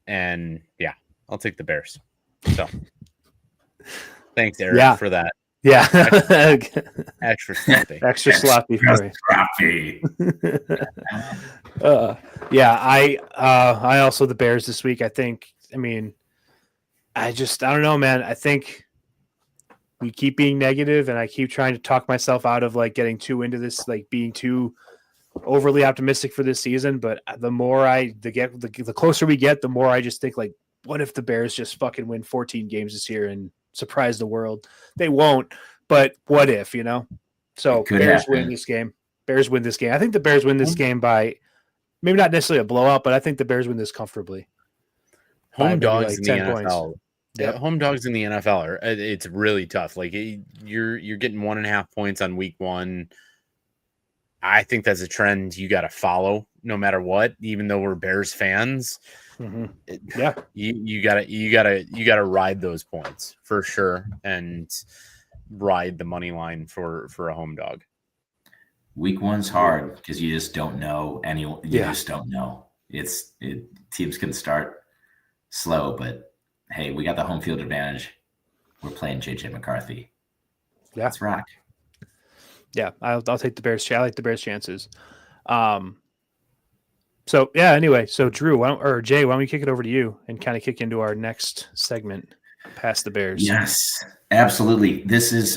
And yeah, I'll take the Bears. So thanks, Eric, for that. Yeah. Extra sloppy. Extra sloppy. I also the Bears this week. I don't know, man. I think we keep being negative and I keep trying to talk myself out of like getting too into this, like being too overly optimistic for this season. But the more the closer we get, the more I just think like, what if the Bears just fucking win 14 games this year and surprise the world? They won't, but what if, you know? So Bears win this game. Bears win this game. I think the Bears win this game by maybe not necessarily a blowout, but I think the Bears win this comfortably. Home dogs in the NFL. Yep. Home dogs in the NFL it's really tough. Like you're getting 1.5 points on week 1. I think that's a trend you got to follow no matter what, even though we're Bears fans. Mm-hmm. You gotta ride those points for sure and ride the money line for a home dog. Week 1's hard because you just don't know anyone. You just don't know. Teams can start slow, but hey, we got the home field advantage. We're playing JJ McCarthy. Yeah, let's rock. Yeah, I'll take the Bears. I like the Bears' chances. So Drew, Jay, why don't we kick it over to you and kind of kick into our next segment? past the Bears. Yes, absolutely.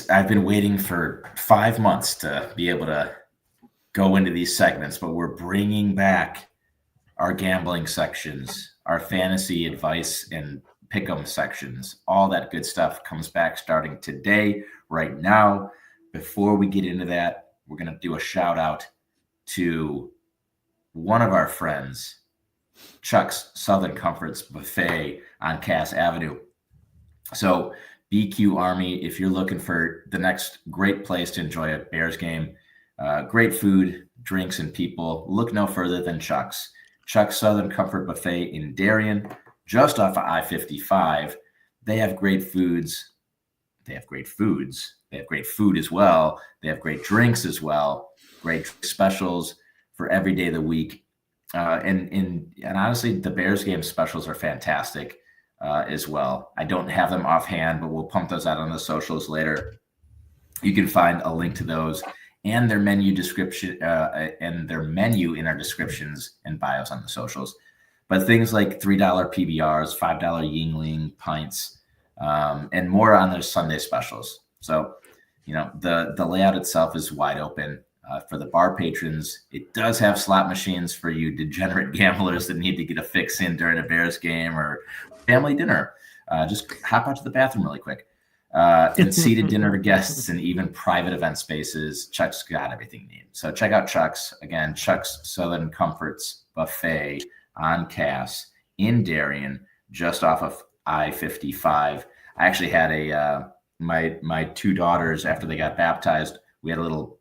I've been waiting for 5 months to be able to go into these segments, but we're bringing back our gambling sections, our fantasy advice and pick'em sections. All that good stuff comes back starting today, right now. Before we get into that, we're going to do a shout out to one of our friends, Chuck's Southern Comforts Buffet on Cass Avenue. So BQ Army, if you're looking for the next great place to enjoy a Bears game, great food, drinks, and people, look no further than Chuck's. Chuck's Southern Comfort Buffet in Darien, just off of I-55. They have great foods. They have great foods. They have great food as well. They have great drinks as well. Great specials for every day of the week. And honestly, the Bears game specials are fantastic as well. I don't have them offhand, but we'll pump those out on the socials later. You can find a link to those and their menu description and their menu in our descriptions and bios on the socials. But things like $3 PBRs, $5 Yingling pints, and more on their Sunday specials. So, the layout itself is wide open. For the bar patrons, it does have slot machines for you degenerate gamblers that need to get a fix in during a Bears game or family dinner. Just hop out to the bathroom really quick. And seated dinner guests and even private event spaces. Chuck's got everything you need. So check out Chuck's. Again, Chuck's Southern Comforts Buffet on Cass in Darien, just off of I-55. I actually had my two daughters, after they got baptized, we had a little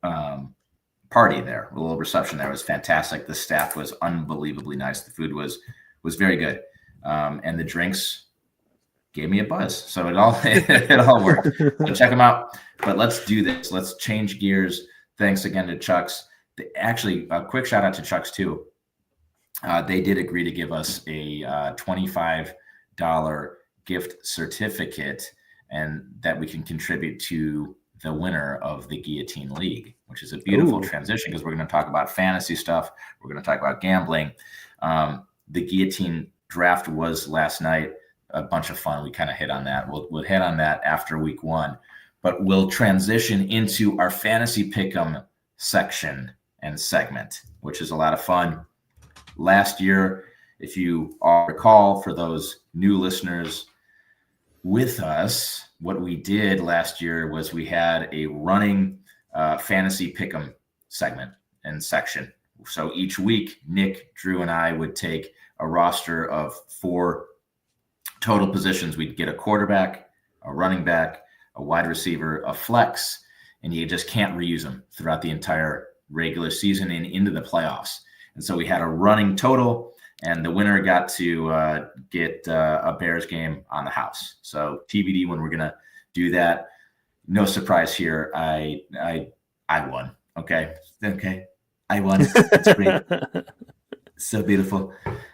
party there, a little reception there. It was fantastic. The staff was unbelievably nice. The food was very good. And the drinks gave me a buzz. So it all worked. So check them out. But let's do this. Let's change gears. Thanks again to Chuck's. Actually, a quick shout out to Chuck's too. They did agree to give us a $25 gift certificate, and that we can contribute to the winner of the Guillotine League, which is a beautiful transition because we're going to talk about fantasy stuff. We're going to talk about gambling. The Guillotine draft was last night. A bunch of fun. We kind of hit on that. We'll hit on that after week one, but we'll transition into our fantasy pick'em section and segment, which is a lot of fun. Last year, if you recall, for those new listeners with us, what we did last year was we had a running fantasy pick'em segment and section. So each week, Nick, Drew, and I would take a roster of 4 total positions. We'd get a quarterback, a running back, a wide receiver, a flex, and you just can't reuse them throughout the entire regular season and into the playoffs. And so we had a running total, and the winner got to get a Bears game on the house. So TBD when we're going to do that. No surprise here. I won. Okay. I won. It's great. So beautiful.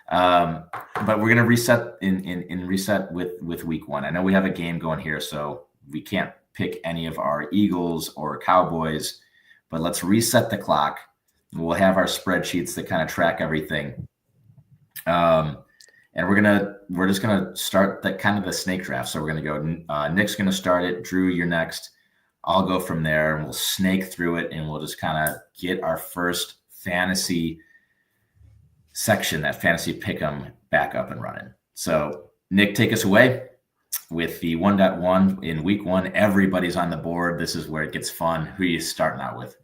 But we're going to reset in reset with week one. I know we have a game going here, so we can't pick any of our Eagles or Cowboys, but let's reset the clock. We'll have our spreadsheets that kind of track everything. And we're just going to start the snake draft. So we're going to go, Nick's going to start it. Drew, you're next. I'll go from there, and we'll snake through it, and we'll just kind of get our first fantasy section, that fantasy pick'em, back up and running. So Nick, take us away with the 1.1 in week one. Everybody's on the board. This is where it gets fun. Who are you starting out with?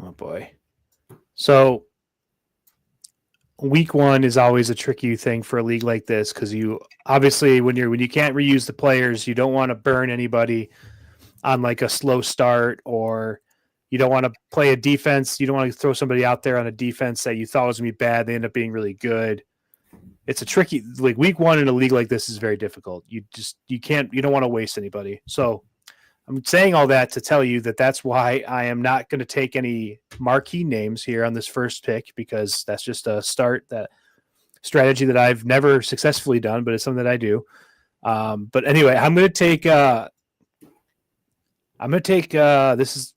Oh boy. So week one is always a tricky thing for a league like this, because you obviously when you can't reuse the players, you don't want to burn anybody on like a slow start, or you don't want to play a defense. You don't want to throw somebody out there on a defense that you thought was going to be bad. They end up being really good. It's a tricky, like week one in a league like this is very difficult. You don't want to waste anybody. So I'm saying all that to tell you that that's why I am not going to take any marquee names here on this first pick, because that's just a strategy that I've never successfully done, but it's something that I do. But anyway, I'm going to take this is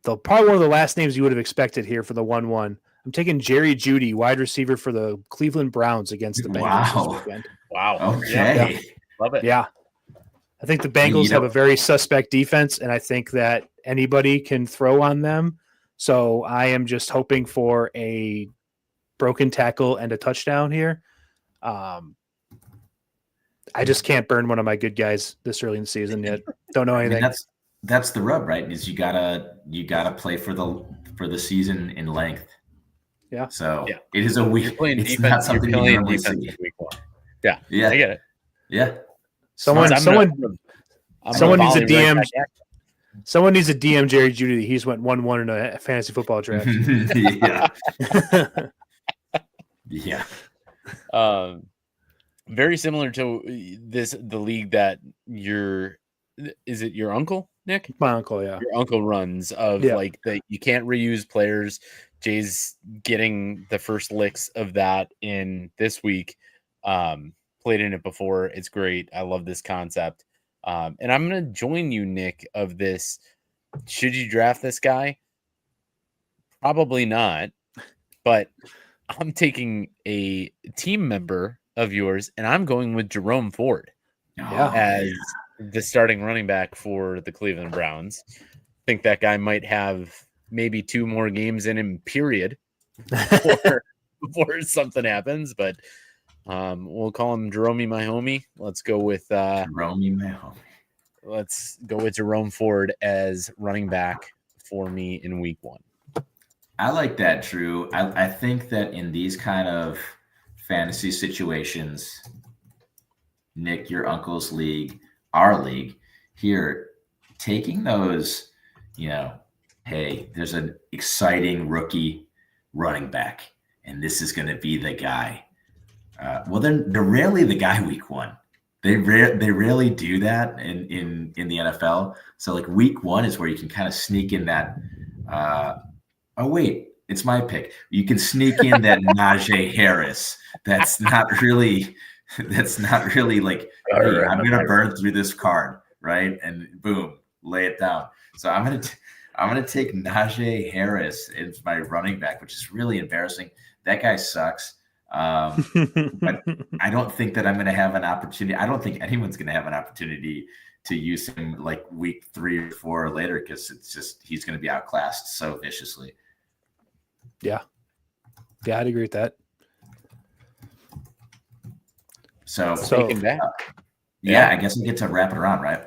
probably one of the last names you would have expected here for the 1-1. I'm taking Jerry Jeudy, wide receiver for the Cleveland Browns against the Bengals this weekend. Wow. Okay. Yeah. Love it. Yeah. I think the Bengals have a very suspect defense, and I think that anybody can throw on them. So I am just hoping for a broken tackle and a touchdown here. I just can't burn one of my good guys this early in the season yet. Don't know anything. That's the rub, right? Is you gotta play for the season in length. Yeah. So it is a week. It's defense, not something you normally defense see. week 1. Yeah, I get it. Yeah. Someone needs a DM. Right, someone needs a DM Jerry Judy. He's went 1-1 in a fantasy football draft. Yeah. Very similar to the league that is it your uncle, Nick? My uncle, yeah. Your uncle runs like that you can't reuse players. Jay's getting the first licks of that in this week. Played in it before. It's great. I love this concept. And I'm going to join you, Nick, of this. Should you draft this guy? Probably not. But I'm taking a team member of yours, and I'm going with Jerome Ford as the starting running back for the Cleveland Browns. I think that guy might have maybe 2 more games in him, period, before something happens. But we'll call him Jerome, my homie. Let's go with Jerome, my homie. Let's go with Jerome Ford as running back for me in week 1. I like that, Drew. I think that in these kind of fantasy situations, Nick, your uncle's league, our league here, taking those, hey, there's an exciting rookie running back, and this is going to be the guy. Well, they're rarely the guy week 1. They rarely do that in the NFL. So like week 1 is where you can kind of sneak in that. Oh wait, it's my pick. You can sneak in that Najee Harris. That's not really like, hey, I'm gonna burn through this card, right? And boom, lay it down. So I'm gonna take Najee Harris as my running back, which is really embarrassing. That guy sucks. But I don't think that I'm going to have an opportunity. I don't think anyone's going to have an opportunity to use him like week 3 or 4 or later, because he's going to be outclassed so viciously. Yeah, I'd agree with that. So I guess we get to wrap it around, right?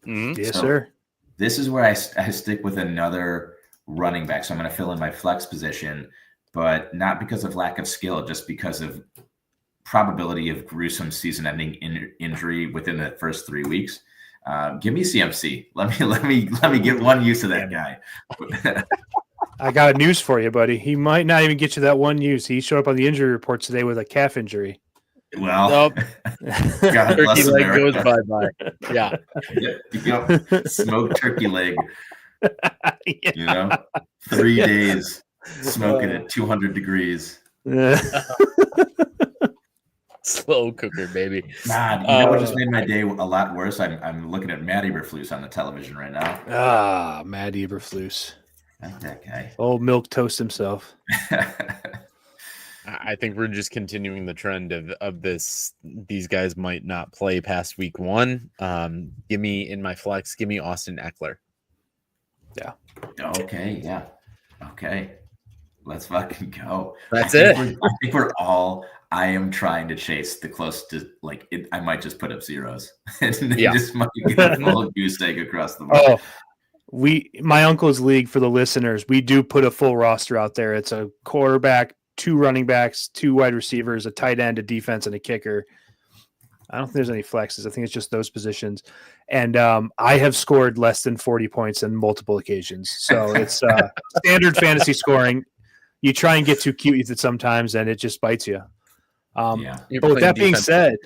Mm-hmm. Yes, sir. This is where I stick with another running back. So I'm going to fill in my flex position, but not because of lack of skill, just because of probability of gruesome season-ending injury within the first 3 weeks. Give me CMC. Let me get one use of that guy. I got news for you, buddy. He might not even get you that one use. He showed up on the injury report today with a calf injury. Well, nope. God bless turkey leg goes America. bye-bye. Yeah. Yep. Smoked turkey leg. 3 days smoking at 200 degrees. Slow cooker, baby. God, you know what just made my day a lot worse? I'm looking at Matt Eberflus on the television right now. Matt Eberflus. Like that guy. Old milk toast himself. I think we're just continuing the trend of this. These guys might not play past week 1. Give me in my flex. Give me Austin Eckler. Yeah. Okay. Yeah. Okay. Let's fucking go. That's it. I think we're all. I am trying to chase the close to I might just put up zeros and just might get a full goose egg across the board. My uncle's league, for the listeners, we do put a full roster out there. It's a quarterback, 2 running backs, 2 wide receivers, a tight end, a defense, and a kicker. I don't think there's any flexes. I think it's just those positions. And I have scored less than 40 points on multiple occasions. So it's standard fantasy scoring. You try and get too cute with it sometimes, and it just bites you. But with that being said,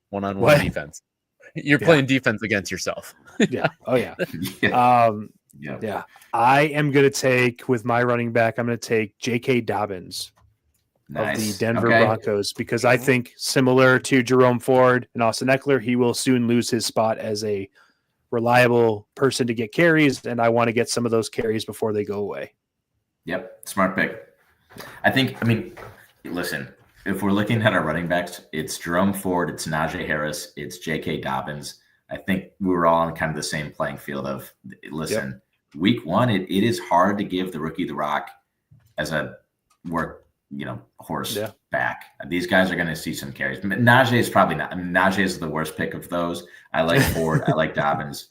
one-on-one defense. You're playing defense against yourself. Yeah. Oh, yeah. Yeah. I am going to take, with my running back, I'm going to take J.K. Dobbins of the Denver Broncos, because I think, similar to Jerome Ford and Austin Eckler, he will soon lose his spot as a reliable person to get carries, and I want to get some of those carries before they go away. Yep. Smart pick. Listen, if we're looking at our running backs, it's Jerome Ford, it's Najee Harris, it's J.K. Dobbins. I think we were all on kind of the same playing field of, listen, week one, it is hard to give the rookie the rock as a horse back. These guys are going to see some carries. Najee is probably not. I mean, Najee is the worst pick of those. I like Ford. I like Dobbins.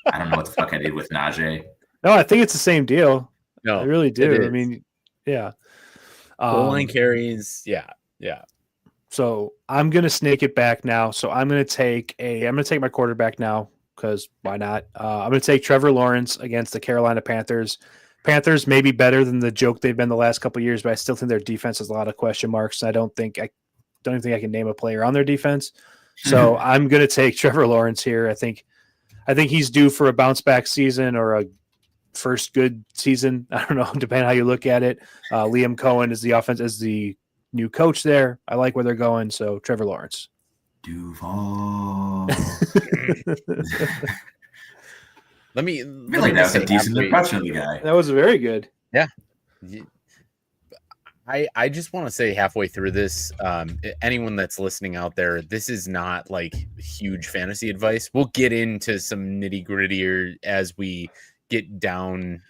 I don't know what the fuck I did with Najee. No, I think it's the same deal. No, I really do. I mean, yeah. Goal line carries. Yeah. So I'm going to snake it back now. So I'm going to take my quarterback now because why not? I'm going to take Trevor Lawrence against the Carolina Panthers. Panthers may be better than the joke they've been the last couple of years, but I still think their defense has a lot of question marks. I don't even think I can name a player on their defense. So I'm going to take Trevor Lawrence here. I think he's due for a bounce back season or a first good season. I don't know, depending on how you look at it. Liam Cohen is the new coach there. I like where they're going. So Trevor Lawrence. Duval. Let me that was a decent impression of the guy. That was very good. Yeah. I just want to say halfway through this, anyone that's listening out there, this is not like huge fantasy advice. We'll get into some nitty grittier as we get down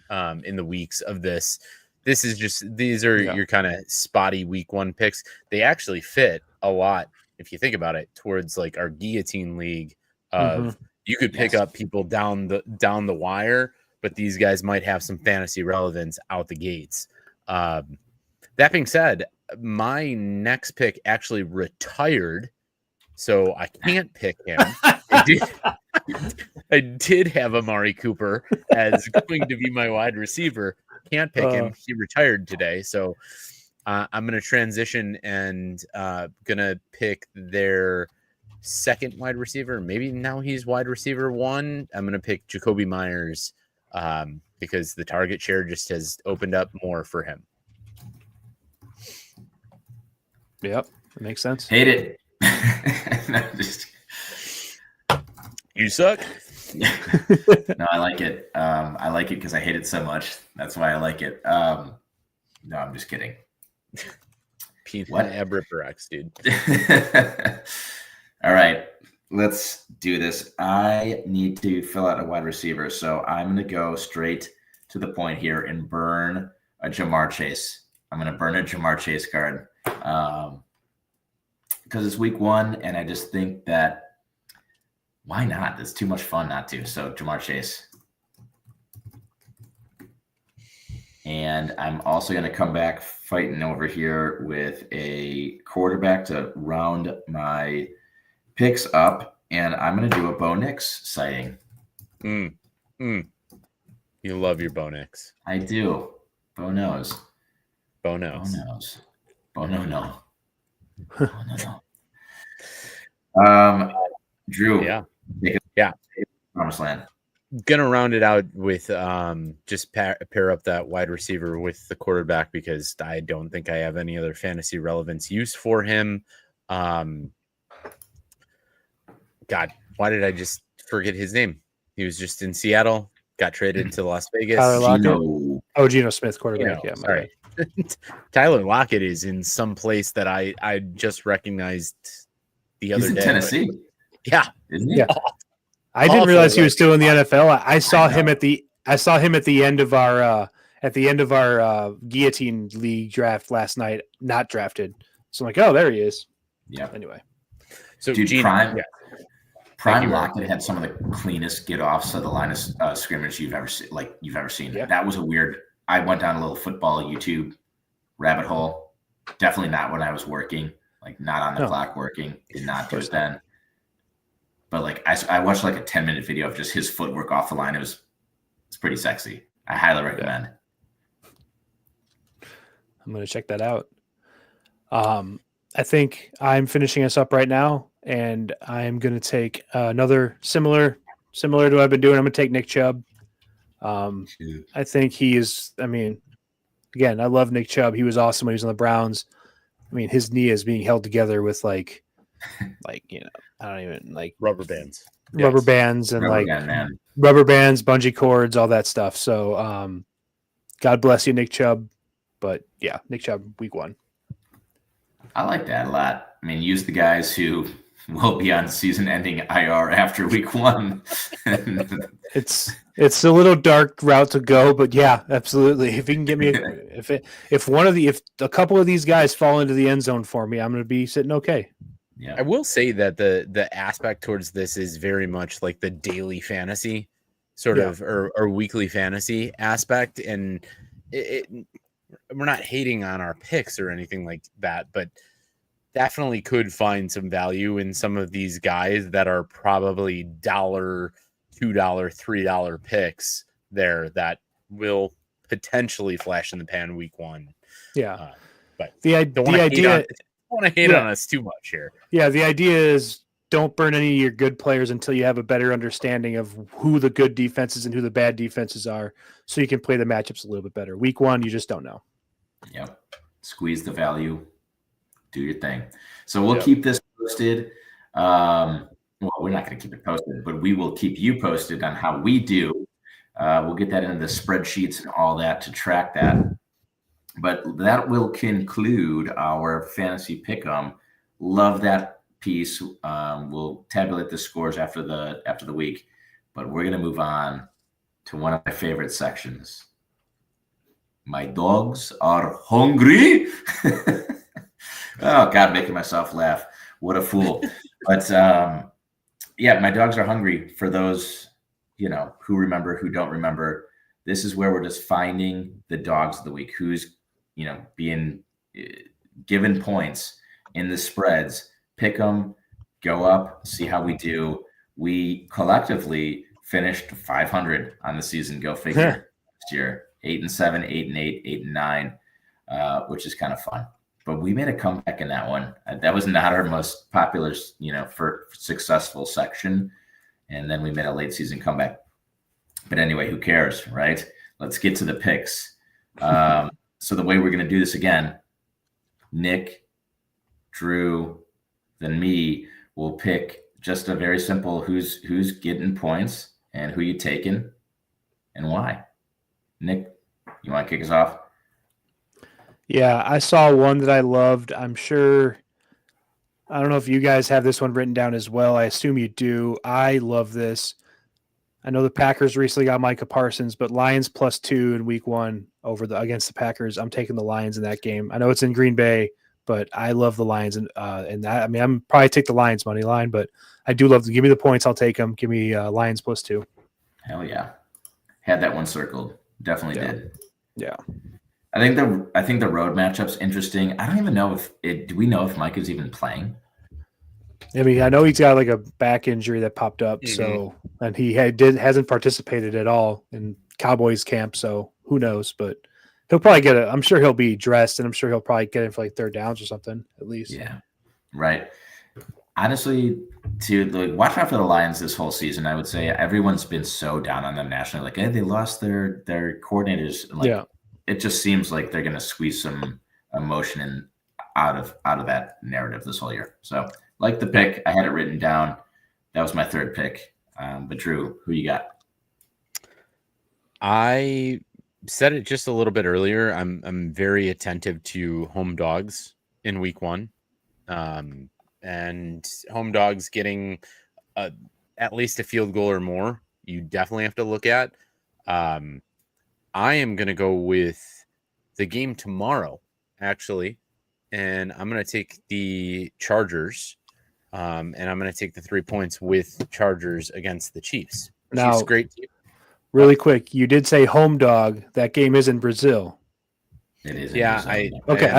in the weeks of this. These are your kind of spotty week one picks. They actually fit a lot, if you think about it, towards like our guillotine league of you could pick up people down the wire, but these guys might have some fantasy relevance out the gates. That being said, my next pick actually retired, so I can't pick him. I did have Amari Cooper as going to be my wide receiver. Can't pick him. He retired today, so I'm going to transition and going to pick their second wide receiver. Maybe now he's wide receiver one. I'm going to pick Jacoby Myers because the target share just has opened up more for him. Yep, that makes sense. Hate it. You suck. No, I like it. I like it because I hate it so much. That's why I like it. No, I'm just kidding. What? Abriparex, dude. All right, let's do this. I need to fill out a wide receiver, so I'm going to go straight to the point here and burn a Jamar Chase. I'm going to burn a Jamar Chase card because it's week one, and I just think that why not? It's too much fun not to. So Jamar Chase. And I'm also going to come back fighting over here with a quarterback to round my picks up, and I'm going to do a Bo Nix sighting. You love your Bo Nix. I do. Bo knows. Bo knows. Bo no. Bo no. Drew. Yeah. Promised land. Gonna round it out with just pair up that wide receiver with the quarterback because I don't think I have any other fantasy relevance use for him. God, why did I just forget his name? He was just in Seattle, got traded to Las Vegas. Geno Smith, quarterback. Yeah, sorry. Tyler Lockett is in some place that I just recognized the other day. He's in Tennessee. Yeah. Isn't he? Yeah. I didn't realize he was still in the NFL. I saw him at the end of our guillotine league draft last night. Not drafted, so I'm like, oh, there he is. Yeah. Anyway, so dude, Prime Lockett had some of the cleanest get offs of the line of scrimmage you've ever seen. Yeah. That was a weird. I went down a little football YouTube rabbit hole. Definitely not when I was working. Like not on the clock working. Did not do it then. But like I watched like a 10-minute video of just his footwork off the line. It's pretty sexy. I highly recommend. I'm going to check that out. I think I'm finishing us up right now, and I'm going to take another similar to what I've been doing. I'm going to take Nick Chubb. I think he is. I mean, again, I love Nick Chubb. He was awesome when he was on the Browns. I mean, his knee is being held together with like I don't even like rubber bands, and rubber bands, bungee cords, all that stuff. So, God bless you, Nick Chubb. But yeah, Nick Chubb, week one. I like that a lot. I mean, use the guys who will be on season-ending IR after week 1. It's a little dark route to go, but yeah, absolutely. If you can get me, if a couple of these guys fall into the end zone for me, I'm going to be sitting okay. Yeah, I will say that the aspect towards this is very much like the daily fantasy sort of or weekly fantasy aspect, and we're not hating on our picks or anything like that, but definitely could find some value in some of these guys that are probably $1, $2, $3 picks there that will potentially flash in the pan week 1. Yeah. But don't want to hate on us too much here. Yeah. The idea is don't burn any of your good players until you have a better understanding of who the good defenses and who the bad defenses are, so you can play the matchups a little bit better. Week 1, you just don't know. Yep. Squeeze the value. Do your thing. So we'll keep this posted. Well, we're not going to keep it posted, but we will keep you posted on how we do. We'll get that into the spreadsheets and all that to track that. But that will conclude our fantasy pick'em. Love that piece. We'll tabulate the scores after the week, but we're going to move on to one of my favorite sections. My dogs are hungry. Oh, God, making myself laugh. What a fool. But, my dogs are hungry. For those, who remember, who don't remember, this is where we're just finding the dogs of the week. Who's, being given points in the spreads. Pick them, go up, see how we do. We collectively finished 500 on the season. Go figure. Last year, 8-7, 8-8, 8-9, which is kind of fun. But we made a comeback in that one. That was not our most popular, for successful section. And then we made a late season comeback. But anyway, who cares, right? Let's get to the picks. So the way we're going to do this again, Nick, Drew, then me will pick just a very simple who's getting points and who you taking and why. Nick, you want to kick us off? Yeah, I saw one that I loved. I'm sure. I don't know if you guys have this one written down as well. I assume you do. I love this. I know the Packers recently got Micah Parsons, but Lions +2 in week 1 against the Packers. I'm taking the Lions in that game. I know it's in Green Bay, but I love the Lions and that. I mean, I'm probably take the Lions money line, but I do love to give me the points. I'll take them. Give me Lions +2. Hell yeah, had that one circled. Definitely did. Yeah. I think the road matchup's interesting. I don't even know do we know if Mike is even playing? I mean, I know he's got like a back injury that popped up, so and he hasn't participated at all in Cowboys camp, so who knows? But he'll probably I'm sure he'll be dressed, and I'm sure he'll probably get in for like third downs or something at least. Yeah, right. Honestly, watch out for the Lions this whole season. I would say everyone's been so down on them nationally, like, hey, they lost their coordinators. It just seems like they're going to squeeze some emotion out of that narrative this whole year. So, like the pick, I had it written down. That was my third pick. But Drew, who you got? I said it just a little bit earlier. I'm very attentive to home dogs in week 1, and home dogs getting at least a field goal or more. You definitely have to look at. I am going to go with the game tomorrow, actually, and I'm going to take the Chargers, and I'm going to take the 3 points with Chargers against the Chiefs. Now, Chiefs, great team. Really quick, you did say home dog. That game is in Brazil. It is. Yeah, I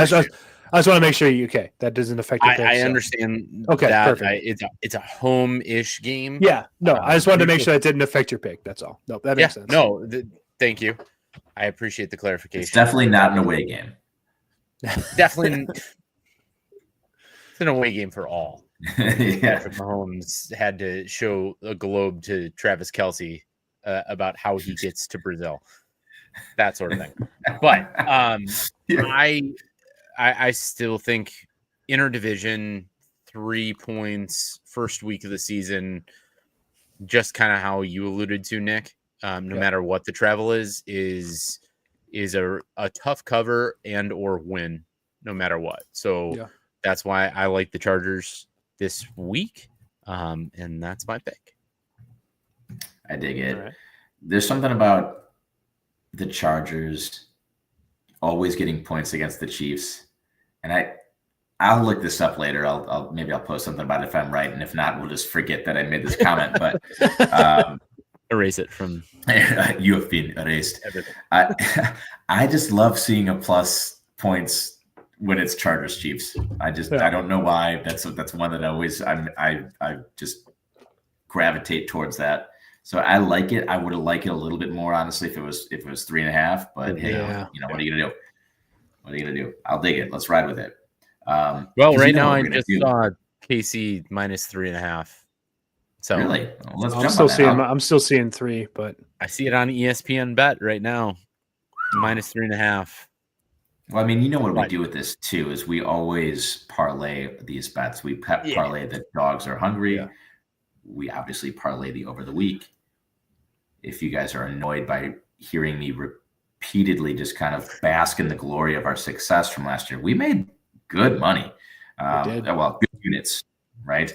just want to make sure that doesn't affect your pick. I understand. Okay, that. Perfect. It's a home-ish game. Yeah, no, I just wanted to make sure that didn't affect your pick. That's all. No, that makes sense. No, thank you. I appreciate the clarification. It's definitely not an away game. Definitely, it's an away game for all. Yeah. Patrick Mahomes had to show a globe to Travis Kelce about how he gets to Brazil, that sort of thing. But I still think interdivision 3 points first week of the season, just kind of how you alluded to, Nick. No matter what the travel is a tough cover and or win, no matter what. So that's why I like the Chargers this week. And that's my pick. I dig it. All right. There's something about the Chargers always getting points against the Chiefs, and I'll look this up later. Maybe I'll post something about it if I'm right, and if not, we'll just forget that I made this comment. But erase it from you have been erased. everything. I just love seeing a plus points when it's Chargers Chiefs. I don't know why. That's one that I just gravitate towards that. So I like it. I would have liked it a little bit more, honestly, if it was 3.5. But hey, what are you gonna do? What are you gonna do? I'll dig it. Let's ride with it. Well, right now I just saw KC -3.5. So really, well, I'm still seeing 3, but I see it on ESPN Bet right now, -3.5. Well, I mean, you know what we do with this too is we always parlay these bets. We parlay the dogs are hungry. Yeah. We obviously parlay the over the week. If you guys are annoyed by hearing me repeatedly just kind of bask in the glory of our success from last year, we made good money. Well, good units, right?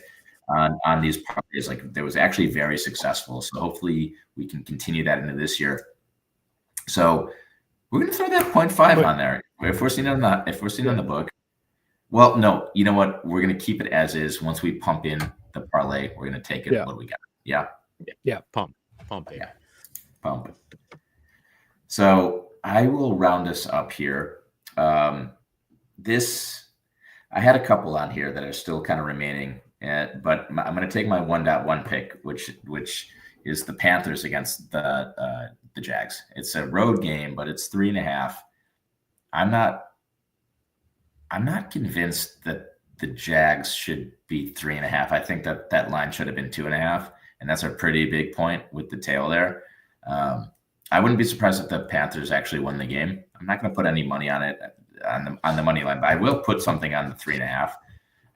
On these parlays, like there was actually very successful. So hopefully we can continue that into this year. So we're going to throw that 0.5 on there. If we're seeing on the book, well, no, you know what? We're going to keep it as is. Once we pump in the parlay, we're going to take it. Yeah. What do we got? Yeah. Pump it. Yeah. Pump it. So I will round us up here. I had a couple on here that are still kind of remaining, but I'm going to take my 1.1 pick, which is the Panthers against the Jags. It's a road game, but it's 3.5. I'm not convinced that the Jags should be 3.5. I think that line should have been 2.5, and that's a pretty big point with the tail there. I wouldn't be surprised if the Panthers actually won the game. I'm not going to put any money on it on the money line, but I will put something on the 3.5.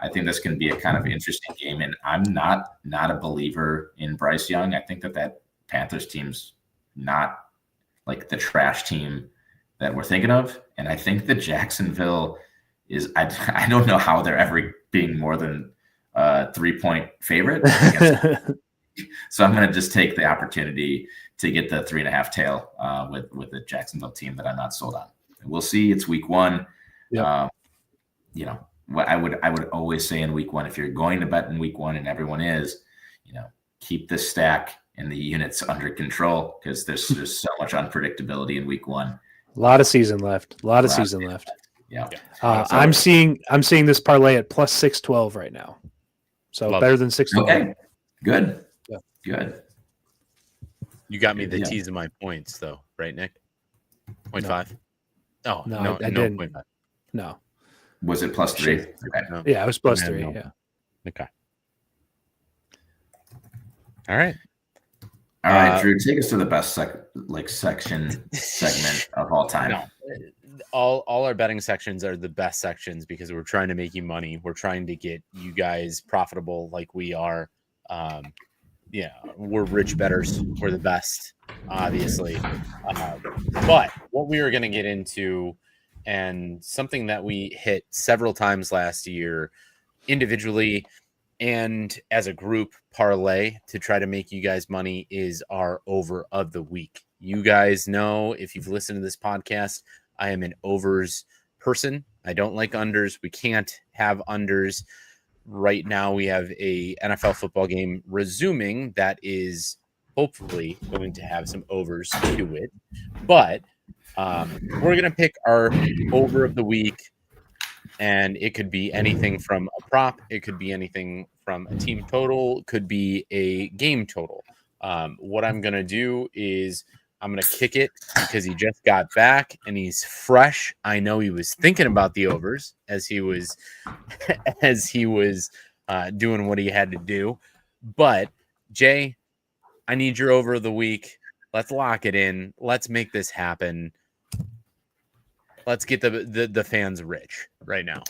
I think this can be a kind of interesting game, and I'm not a believer in Bryce Young. I think that Panthers team's not like the trash team that we're thinking of, and I think that Jacksonville is. I don't know how they're ever being more than a 3-point favorite. So I'm going to just take the opportunity to get the 3.5 tail with the Jacksonville team that I'm not sold on. We'll see. It's week 1. Yep. What I would always say in week 1, if you're going to bet in week 1 and everyone is, keep the stack and the units under control because there's so much unpredictability in week 1. A lot of season left. Yeah. I'm seeing this parlay at plus 612 right now. So better than 612. Okay. Good. Yeah. Good. You got me the tease of my points though, right, Nick? 0.5? Oh, no, I didn't. 0.5. No. Was it plus 3? Okay. No. Yeah, it was plus 3. No. Yeah. Okay. All right. All right, Drew, take us to the best segment of all time. No, all our betting sections are the best sections because we're trying to make you money. We're trying to get you guys profitable like we are. We're rich bettors. We're the best, obviously. But what we were going to get into, and something that we hit several times last year individually and as a group parlay to try to make you guys money, is our over of the week. You guys know, if you've listened to this podcast, I am an overs person. I don't like unders. We can't have unders. Right now we have a NFL football game resuming that is hopefully going to have some overs to it. But we're going to pick our over of the week, and it could be anything from a prop. It could be anything from a team total. It could be a game total. What I'm going to do is I'm going to kick it because he just got back and he's fresh. I know he was thinking about the overs as he was doing what he had to do. But Jay, I need your over of the week. Let's lock it in. Let's make this happen. Let's get the fans rich right now.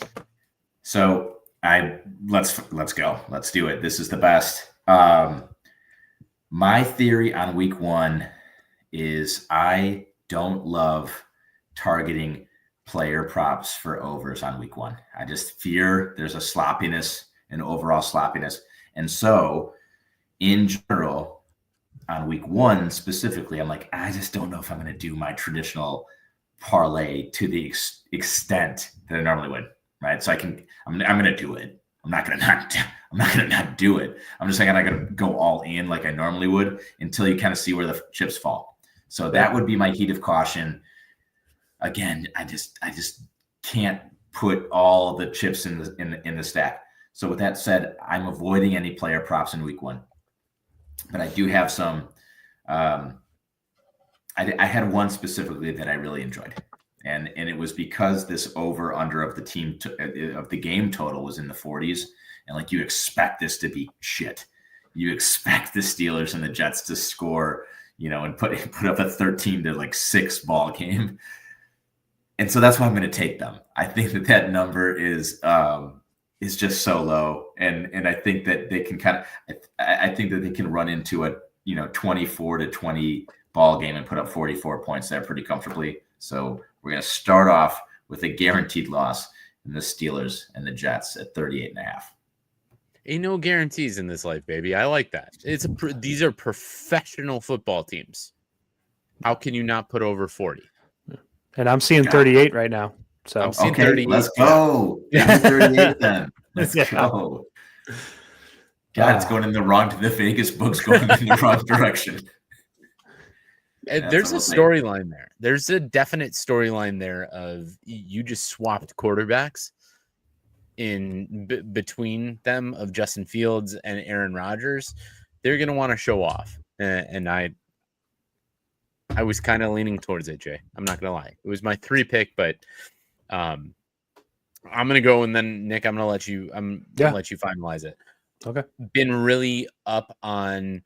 So let's go. Let's do it. This is the best. My theory on week 1 is I don't love targeting player props for overs on week 1. I just fear there's a sloppiness and overall sloppiness. And so in general, on week 1 specifically, I'm like, I just don't know if I'm going to do my traditional parlay to the extent that I normally would, right? So I'm going to do it. I'm not going to not do it. I'm just saying I'm not going to go all in like I normally would until you kind of see where the chips fall. So that would be my heat of caution. Again, I just can't put all the chips in the stack. So with that said, I'm avoiding any player props in week 1, but I do have some. I had one specifically that I really enjoyed, and it was because this over under of the of the game total was in the 40s, and like you expect this to be shit. You expect the Steelers and the Jets to score, and put up a 13-6 ball game. And so that's why I'm going to take them. I think that number is just so low, and I think that they can I think that they can run into a 24-20 ball game and put up 44 points there pretty comfortably. So we're going to start off with a guaranteed loss in the Steelers and the Jets at 38.5. Ain't no guarantees in this life, baby. I like that. These are professional football teams. How can you not put over 40? And I'm seeing 38 right now. So I'm seeing okay, 38. Let's go. Yeah. 38 then. Let's go. God, it's going in the Vegas book's going in the wrong direction. There's a storyline there. There's a definite storyline there of you just swapped quarterbacks in between them of Justin Fields and Aaron Rodgers. They're going to want to show off. And I was kind of leaning towards it, Jay. I'm not going to lie. It was my 3 pick, but I'm going to go, and then Nick, I'm going to let you finalize it. Okay. Been really up on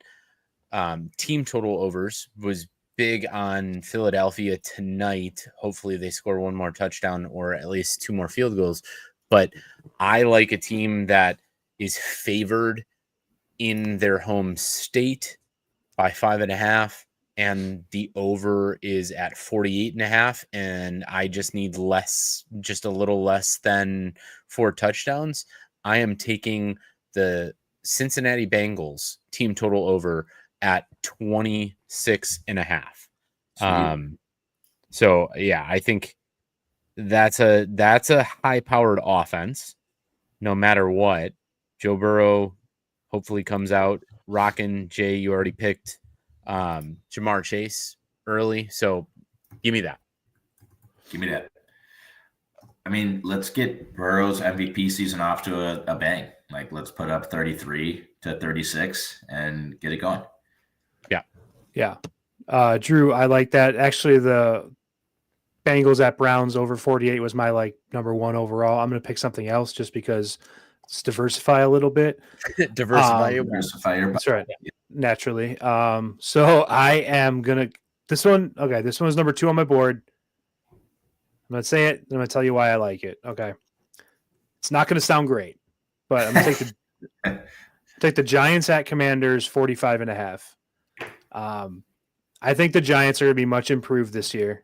team total overs. Was big on Philadelphia tonight. Hopefully they score 1 more touchdown or at least 2 more field goals. But I like a team that is favored in their home state by 5.5. And the over is at 48.5, and I just need just a little less than 4 touchdowns. I am taking the Cincinnati Bengals team total over at 26.5. So yeah, I think that's a high-powered offense, no matter what. Joe Burrow hopefully comes out rocking. Jay, you already picked Jamar Chase early, so give me that. I mean, let's get Burrow's MVP season off to a bang. Like, let's put up 33-36 and get it going. Yeah. Drew, I like that. Actually, the Bengals at Browns over 48 was my number 1 overall. I'm going to pick something else just because let's diversify a little bit. Diversify your That's right. Naturally. So I am gonna this one is number 2 on my board. I'm gonna say it, I'm gonna tell you why I like it. Okay. It's not gonna sound great, but I'm gonna take the Giants at Commanders 45.5. I think the Giants are gonna be much improved this year.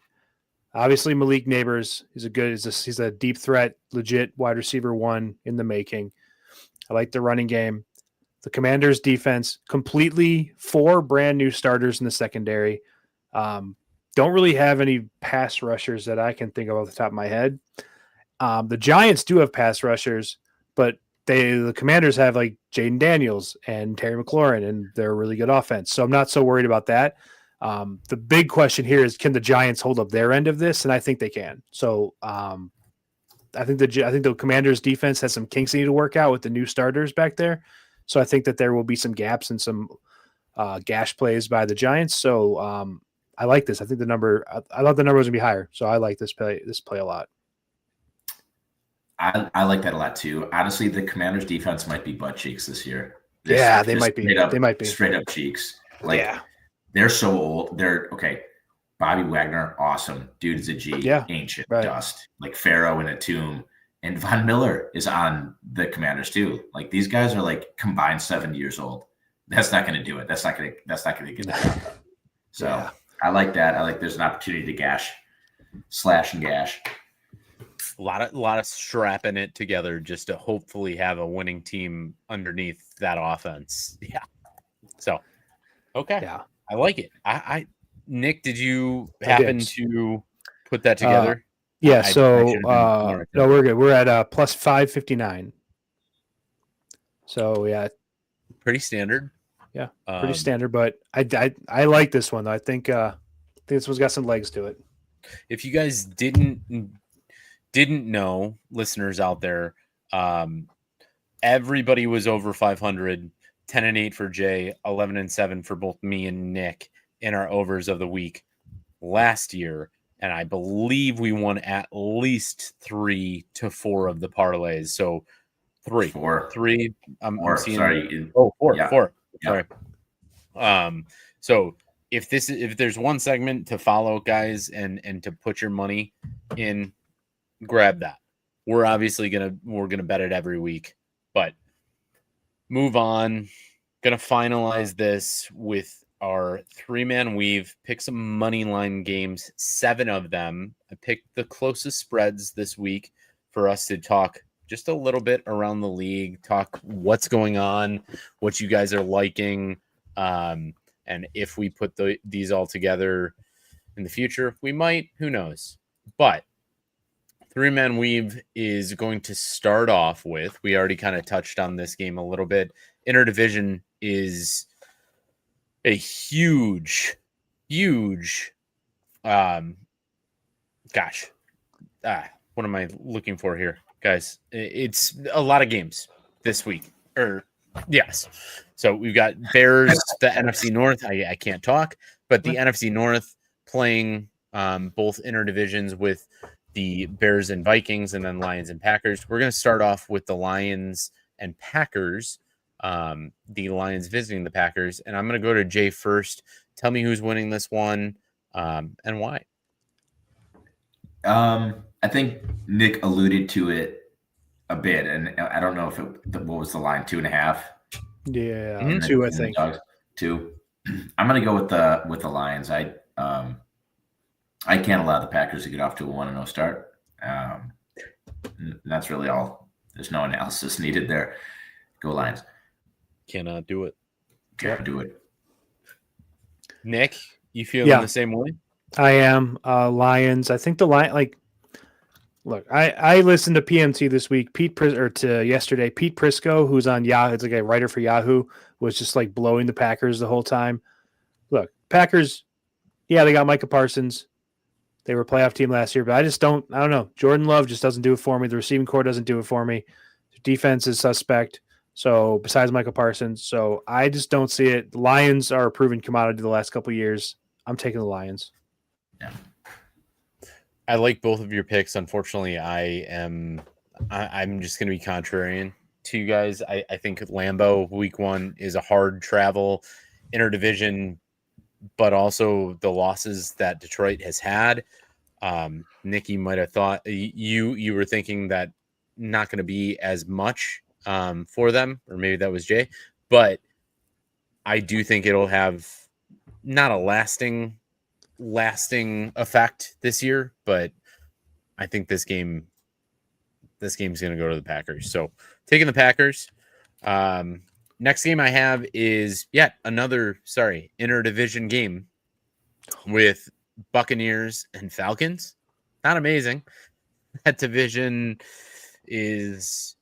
Obviously, Malik Neighbors he's a deep threat, legit wide receiver 1 in the making. I like the running game. The Commanders' defense, completely 4 brand new starters in the secondary. Don't really have any pass rushers that I can think of off the top of my head. The Giants do have pass rushers, but the Commanders have like Jaden Daniels and Terry McLaurin, and they're a really good offense. So I'm not so worried about that. The big question here is, can the Giants hold up their end of this? And I think they can. So I think the Commanders' defense has some kinks they need to work out with the new starters back there. So I think that there will be some gaps and some gash plays by the Giants. So I like this. I think I thought the number was gonna be higher. So I like this play a lot. I like that a lot too. Honestly, the Commanders' defense might be butt cheeks this year. They might be. They might be straight up cheeks. They're so old. They're okay. Bobby Wagner, awesome. Dude is a G. Yeah. Ancient Right. dust. Like Pharaoh in a tomb. And Von Miller is on the Commanders too. Like, these guys are like combined 7 years old. That's not going to do it. That's not going to get that. So I like that. I like there's an opportunity to slash and gash. A lot of strapping it together just to hopefully have a winning team underneath that offense. Yeah. So, okay. Yeah. I like it. Nick, did you happen to put that together? Yeah. I no, we're good. We're at plus 559. So yeah, pretty standard. Yeah, pretty standard. But I like this one though. I think this one's got some legs to it. If you guys didn't know, listeners out there, everybody was over 500, 10-8 for Jay, 11-7 for both me and Nick in our overs of the week last year. And I believe we won at least 3 to 4 of the parlays. So 3. I'm seeing. Sorry. 4. Yeah. 4. Yeah. Sorry. So if there's one segment to follow, guys, and to put your money in, grab that. We're obviously gonna bet it every week, but move on. Gonna finalize this with our 3-man weave. Pick some money line games, 7 of them. I picked the closest spreads this week for us to talk just a little bit around the league, talk what's going on, what you guys are liking, and if we put these all together in the future, we might. Who knows? But 3-man weave is going to start off with, we already kind of touched on this game a little bit. Interdivision is a huge, what am I looking for here, guys? It's a lot of games this week. Yes. So we've got Bears, the NFC North. I can't talk, but the NFC North playing both interdivisions with the Bears and Vikings, and then Lions and Packers. We're going to start off with the Lions and Packers, the Lions visiting the Packers. And I'm going to go to Jay first. Tell me who's winning this one and why. I think Nick alluded to it a bit, and I don't know if what was the line, 2.5? Yeah, 2, I think. 2. I'm going to go with the Lions. I can't allow the Packers to get off to a 1-0 start. That's really all. There's no analysis needed there. Go Lions. Cannot do it. Can't do it. Nick, you feeling the same way? I am. Lions. I think the Lion, look, I listened to PMT this week. Yesterday, Pete Prisco, who's on Yahoo, it's like a writer for Yahoo, was just like blowing the Packers the whole time. Look, Packers, yeah, they got Micah Parsons. They were a playoff team last year, but I don't know. Jordan Love just doesn't do it for me. The receiving core doesn't do it for me. The defense is suspect. So besides Micah Parsons, so I just don't see it. The Lions are a proven commodity the last couple of years. I'm taking the Lions. Yeah. I like both of your picks. Unfortunately, I'm just going to be contrarian to you guys. I think Lambeau week 1 is a hard travel interdivision, but also the losses that Detroit has had. Nikki might have thought you were thinking that not going to be as much for them, or maybe that was Jay, but I do think it'll have not a lasting effect this year, but I think this game's going to go to the Packers. So taking the Packers. Next game I have is yet another interdivision game with Buccaneers and Falcons. Not amazing. That division is,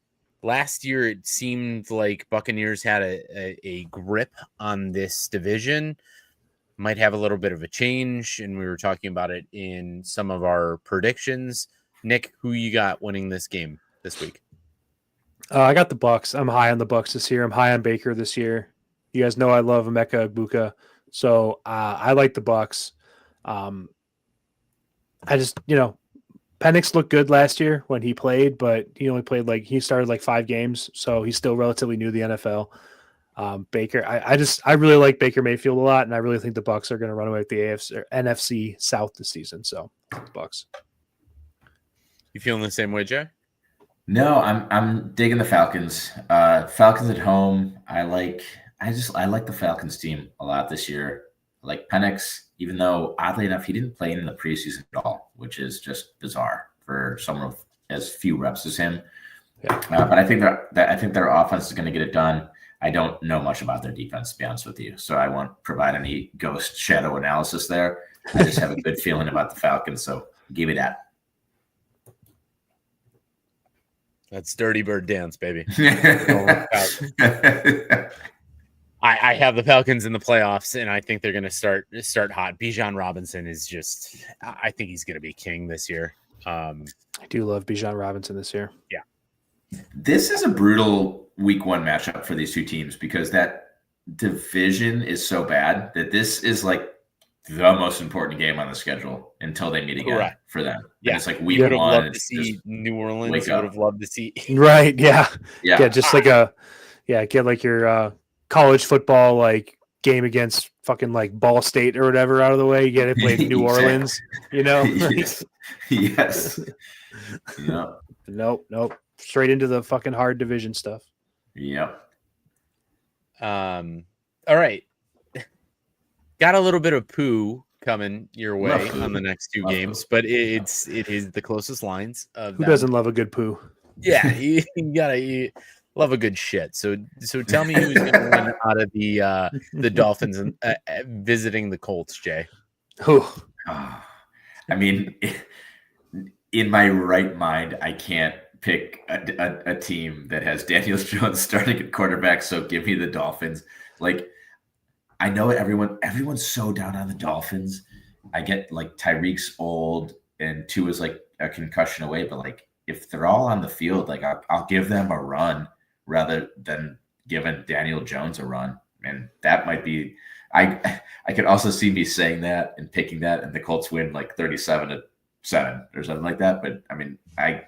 last year it seemed like Buccaneers had a grip on this division. Might have a little bit of a change, and we were talking about it in some of our predictions. Nick, who you got winning this game this week? I got the Bucks. I'm high on the Bucks this year. I'm high on Baker this year. You guys know I love Emeka Egbuka, so I like the Bucks. I just, Penix looked good last year when he played, but he only played he started 5 games, so he's still relatively new to the NFL. Baker, I really like Baker Mayfield a lot, and I really think the Bucks are going to run away with the AFC or NFC South this season. So, Bucks. You feeling the same way, Jay? No, I'm digging the Falcons. Falcons at home. I like the Falcons team a lot this year. I like Penix, even though oddly enough he didn't play in the preseason at all, which is just bizarre for someone with as few reps as him. Yeah. But I think their offense is going to get it done. I don't know much about their defense, to be honest with you, so I won't provide any ghost shadow analysis there. I just have a good feeling about the Falcons, so give me that. That's Dirty Bird dance, baby. I have the Falcons in the playoffs, and I think they're going to start hot. Bijan Robinson is just – I think he's going to be king this year. I do love Bijan Robinson this year. Yeah. This is a brutal week one matchup for these two teams because that division is so bad that this is like the most important game on the schedule until they meet again for them. Yeah. And it's like week one. Loved to see New Orleans. You would have loved to see. Right. Yeah. Yeah. Just like get like your college football like game against fucking like Ball State or whatever out of the way. You get to play New Orleans, you know? Yes. Yeah. Nope. Straight into the fucking hard division stuff. Yep. All right. Got a little bit of poo coming your way on the next two games, but it is the closest lines of who doesn't love a good poo? Yeah, you gotta love a good shit. So tell me who's gonna win out of the Dolphins and visiting the Colts, Jay. I mean, in my right mind, I can't pick a team that has Daniel Jones starting at quarterback, so give me the Dolphins. Like, I know everyone's so down on the Dolphins. I get like Tyreek's old and Tua's like a concussion away, but like if they're all on the field, like I'll give them a run rather than giving Daniel Jones a run. And that might be I could also see me saying that and picking that and the Colts win like 37-7 or something like that. But I mean, I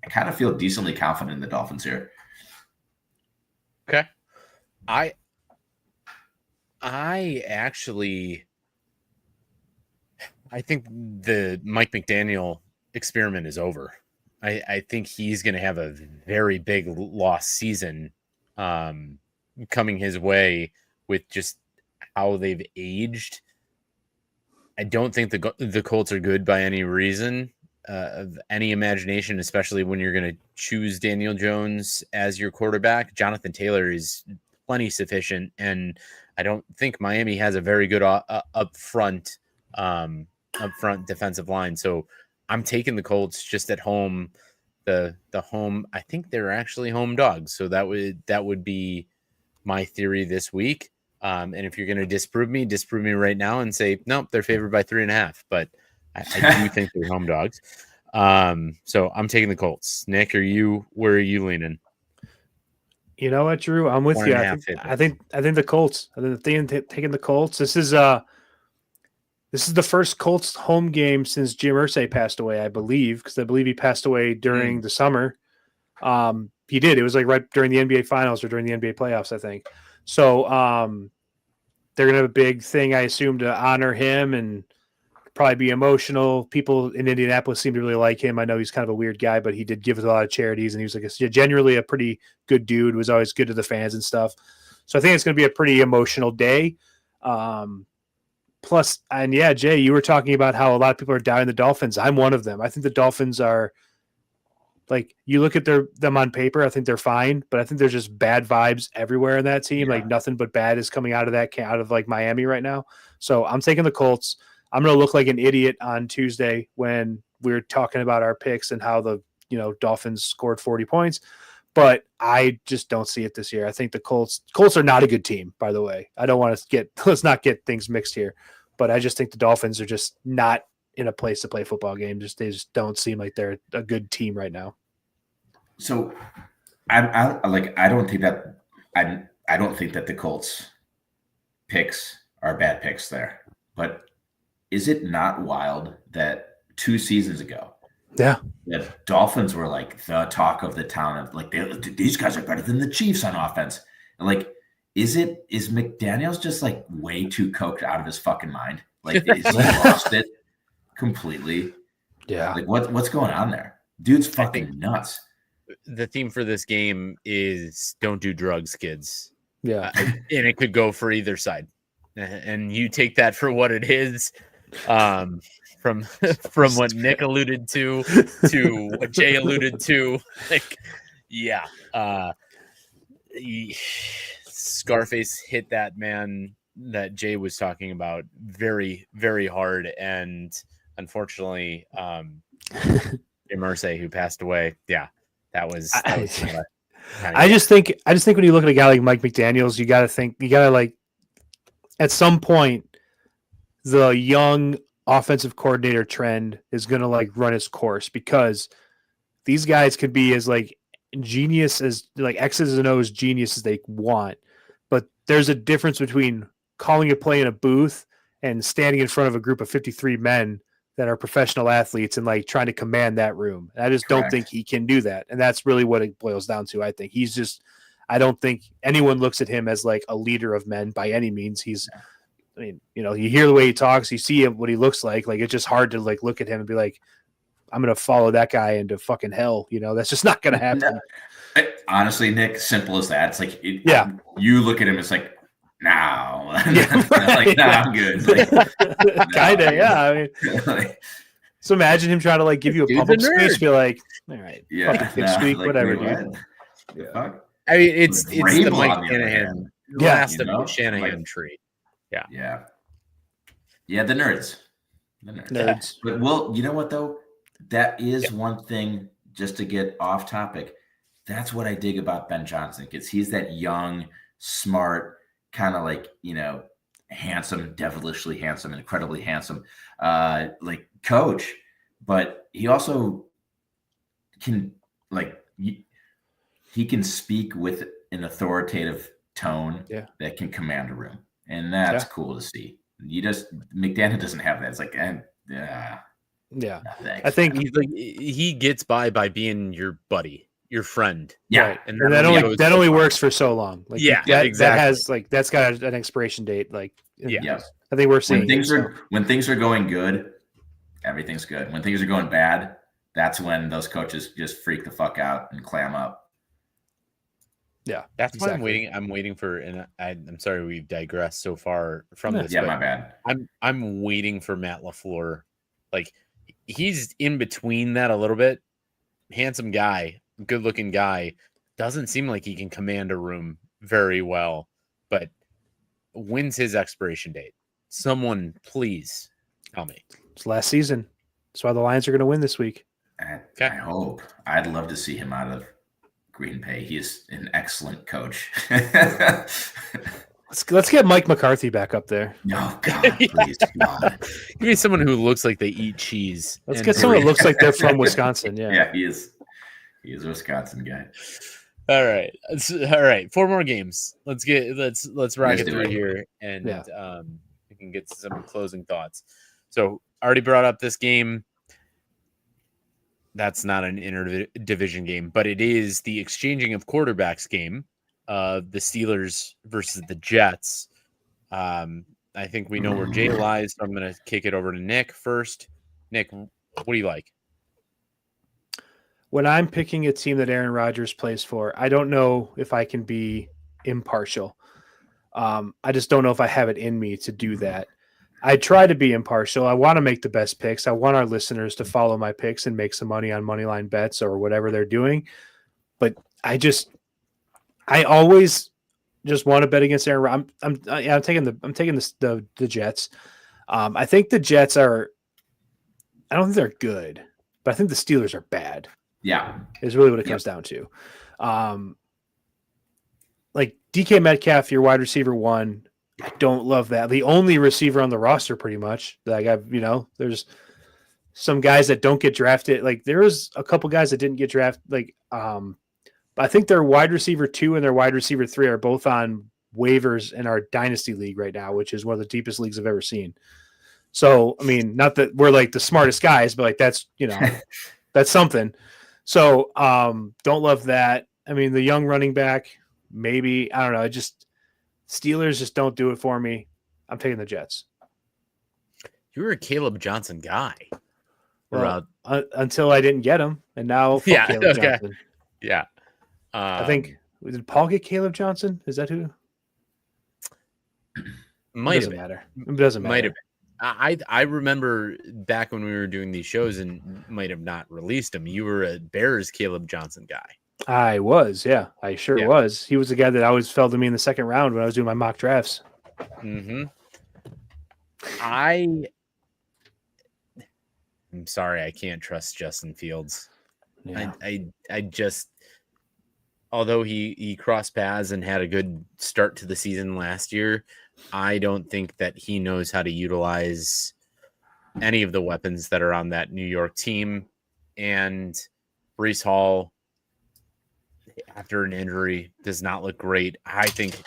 kind of feel decently confident in the Dolphins here. Okay. I think the Mike McDaniel experiment is over. I think he's going to have a very big lost season coming his way with just how they've aged. I don't think the Colts are good by any reason of any imagination, especially when you're going to choose Daniel Jones as your quarterback. Jonathan Taylor is plenty sufficient, and I don't think Miami has a very good up front defensive line. So I'm taking the Colts just at home. The home, I think they're actually home dogs. So that would be my theory this week. And if you're going to disprove me right now and say, nope, they're favored by 3.5, but I do think they're home dogs. So I'm taking the Colts. Nick, where are you leaning? You know what, Drew? I'm with you. I think the Colts. I think taking the Colts. This is the first Colts home game since Jim Irsay passed away, I believe, because I believe he passed away during the summer. He did. It was like right during the NBA Finals or during the NBA playoffs, I think. So they're gonna have a big thing, I assume, to honor him and probably be emotional. People in Indianapolis seem to really like him. I know he's kind of a weird guy, but he did give us a lot of charities, and he was like genuinely a pretty good dude. Was always good to the fans and stuff. So I think it's going to be a pretty emotional day. Plus, and yeah, Jay, you were talking about how a lot of people are doubting the Dolphins. I'm one of them. I think the Dolphins are like, you look at them on paper, I think they're fine, but I think there's just bad vibes everywhere in that team. Yeah. Like nothing but bad is coming out of like Miami right now. So I'm taking the Colts. I'm going to look like an idiot on Tuesday when we're talking about our picks and how the Dolphins scored 40 points, but I just don't see it this year. I think the Colts are not a good team, by the way. I don't want to let's not get things mixed here, but I just think the Dolphins are just not in a place to play a football game. They just don't seem like they're a good team right now. So I don't think that the Colts picks are bad picks there, but is it not wild that 2 seasons ago, the Dolphins were like the talk of the town of like, these guys are better than the Chiefs on offense. And like, is McDaniels just like way too coked out of his fucking mind? Like, is he lost it completely? Yeah. Like what's going on there? Dude's fucking nuts. The theme for this game is don't do drugs, kids. Yeah. And it could go for either side. And you take that for what it is. From from what Nick alluded to what Jay alluded to, like, yeah, Scarface hit that man that Jay was talking about very, very hard, and unfortunately, Jay Marseille, who passed away, yeah, that was I just think when you look at a guy like Mike McDaniels, you got to like, at some point, the young offensive coordinator trend is going to like run its course, because these guys could be as like genius as like X's and O's genius as they want, but there's a difference between calling a play in a booth and standing in front of a group of 53 men that are professional athletes and like trying to command that room. And I just don't think he can do that. And that's really what it boils down to. I think he's just, I don't think anyone looks at him as like a leader of men by any means. He's, I mean, you know, you hear the way he talks, you see him, what he looks like it's just hard to like look at him and be like, I'm going to follow that guy into fucking hell. You know, that's just not going to happen. No. Honestly, Nick, simple as that. It's like, you look at him, it's like, no, like, no, I'm good. Like, kind of, yeah. I mean, so imagine him trying to like give you a public speech, be like, all right, fucking whatever, dude. Yeah. I mean, it's the Mike Shanahan, last of the Shanahan tree. Yeah. The nerds. But well, you know what though? That is one thing, just to get off topic. That's what I dig about Ben Johnson, because he's that young, smart, kind of like, you know, handsome, devilishly handsome, incredibly handsome, like coach. But he also can like he can speak with an authoritative tone that can command a room, and that's cool to see. McDaniel doesn't have that. It's like, I think he gets by being your buddy, your friend. Yeah. Right. And that only works for so long. Like, exactly. That has like, that's got an expiration date. Like, I think we're seeing when things are going good, everything's good. When things are going bad, that's when those coaches just freak the fuck out and clam up. Yeah, that's why I'm waiting for, and I'm sorry we've digressed so far from this. Yeah, my bad. I'm waiting for Matt LaFleur. Like, he's in between that a little bit. Handsome guy, good looking guy. Doesn't seem like he can command a room very well, but when's his expiration date? Someone please tell me. It's last season. That's why the Lions are going to win this week. I hope. I'd love to see him out of Green Bay. He is an excellent coach. Let's get Mike McCarthy back up there. No, God, please, God. Give me someone who looks like they eat cheese. Let's get someone who looks like they're from Wisconsin. Yeah, he is. He is a Wisconsin guy. All right. 4 more games. Let's rock it through here, and we can get some closing thoughts. So, already brought up this game. That's not an interdivision game, but it is the exchanging of quarterbacks game. The Steelers versus the Jets. I think we know where Jay lies, so I'm going to kick it over to Nick first. Nick, what do you like? When I'm picking a team that Aaron Rodgers plays for, I don't know if I can be impartial. I just don't know if I have it in me to do that. I try to be impartial. I want to make the best picks. I want our listeners to follow my picks and make some money on moneyline bets or whatever they're doing. But I always just want to bet against Aaron. I'm taking the Jets. I think the Jets are. I don't think they're good, but I think the Steelers are bad. Yeah, is really what it comes down to. Like DK Metcalf, your wide receiver 1. I don't love that. The only receiver on the roster, pretty much. Like there's some guys that don't get drafted. Like there was a couple guys that didn't get drafted. Like I think their wide receiver 2 and their wide receiver 3 are both on waivers in our dynasty league right now, which is one of the deepest leagues I've ever seen. So I mean, not that we're like the smartest guys, but like that's that's something. So don't love that. I mean, the young running back, maybe, I don't know. Steelers just don't do it for me. I'm taking the Jets. You were a Caleb Johnson guy. Well, until I didn't get him, and now Caleb Johnson. Yeah. I think, did Paul get Caleb Johnson? Is that who? Might have matter. It doesn't matter. Might have I remember back when we were doing these shows and might have not released him. You were a Bears Caleb Johnson guy. I was, yeah. I sure was. He was the guy that always fell to me in the second round when I was doing my mock drafts. Mm-hmm. I'm sorry, I can't trust Justin Fields. Yeah. I just, although he crossed paths and had a good start to the season last year, I don't think that he knows how to utilize any of the weapons that are on that New York team. And Breece Hall, after an injury, does not look great. I think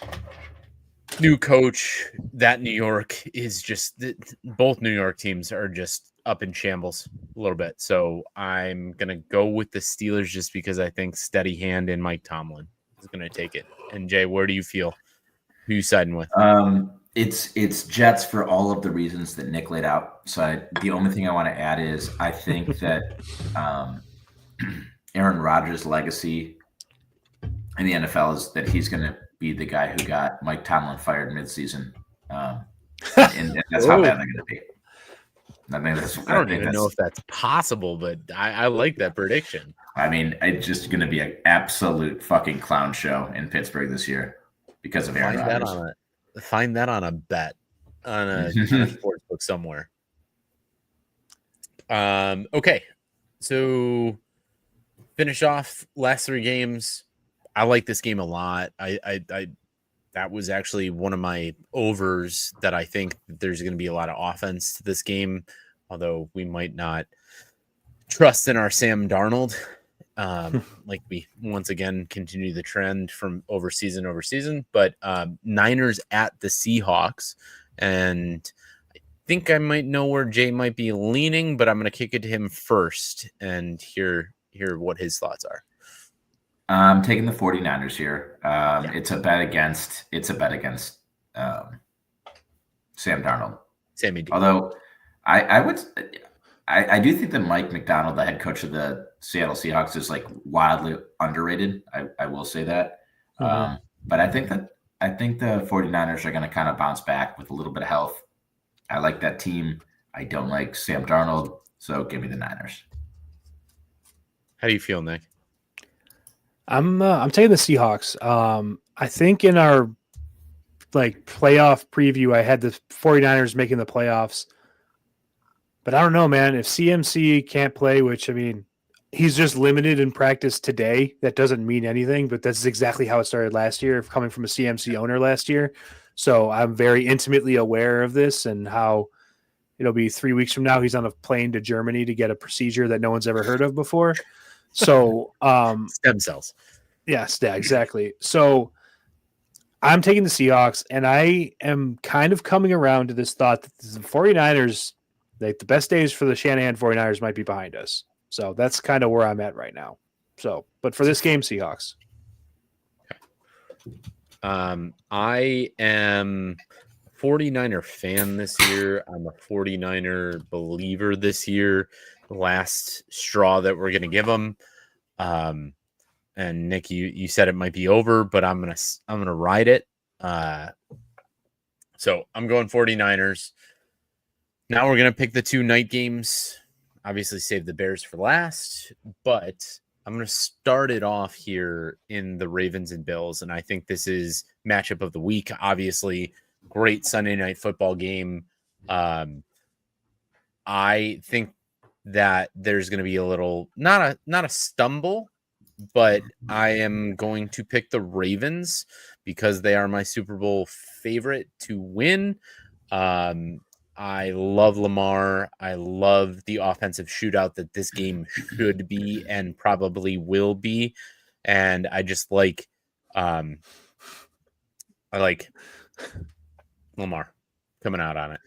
new coach, that New York is just, both New York teams are just up in shambles a little bit. So I'm going to go with the Steelers just because I think steady hand in Mike Tomlin is going to take it. And Jay, where do you feel? Who you siding with? It's Jets for all of the reasons that Nick laid out. So the only thing I want to add is I think that Aaron Rodgers' legacy in the NFL is that he's going to be the guy who got Mike Tomlin fired midseason. And that's how bad they're going to be. I don't even know if that's possible, but I like that prediction. I mean, it's just going to be an absolute fucking clown show in Pittsburgh this year because of Aaron Rodgers. Find that on a bet on a sports book somewhere. Okay, so finish off last 3 games. I like this game a lot. I that was actually one of my overs that I think there's going to be a lot of offense to this game, although we might not trust in our Sam Darnold. Like we once again continue the trend from over season, but Niners at the Seahawks, and I think I might know where Jay might be leaning, but I'm going to kick it to him first and hear what his thoughts are. I'm taking the 49ers here. It's a bet against Sam Darnold. Sammy D. Although I do think that Mike McDonald, the head coach of the Seattle Seahawks, is like wildly underrated. I will say that. But I think the 49ers are going to kind of bounce back with a little bit of health. I like that team. I don't like Sam Darnold, so give me the Niners. How do you feel, Nick? I'm taking the Seahawks. I think in our playoff preview, I had the 49ers making the playoffs. But I don't know, man. If CMC can't play, which, I mean, he's just limited in practice today, that doesn't mean anything, but that's exactly how it started last year, coming from a CMC owner last year. So I'm very intimately aware of this and how it'll be 3 weeks from now. He's on a plane to Germany to get a procedure that no one's ever heard of before. So stem cells. Yes, yeah, exactly. So I'm taking the Seahawks, and I am kind of coming around to this thought that the 49ers, like the best days for the Shanahan 49ers might be behind us. So that's kind of where I'm at right now. So, but for this game, Seahawks. I am a 49er fan this year. I'm a 49er believer this year. The last straw that we're going to give them. And Nick, you said it might be over, but I'm going to ride it. So I'm going 49ers. Now we're going to pick the 2 night games. Obviously save the Bears for last, but I'm going to start it off here in the Ravens and Bills. And I think this is matchup of the week. Obviously great Sunday night football game. I think that there's going to be a little, not a stumble, but I am going to pick the Ravens because they are my Super Bowl favorite to win. I love Lamar. I love the offensive shootout that this game should be and probably will be. And I just like, I like Lamar coming out on it.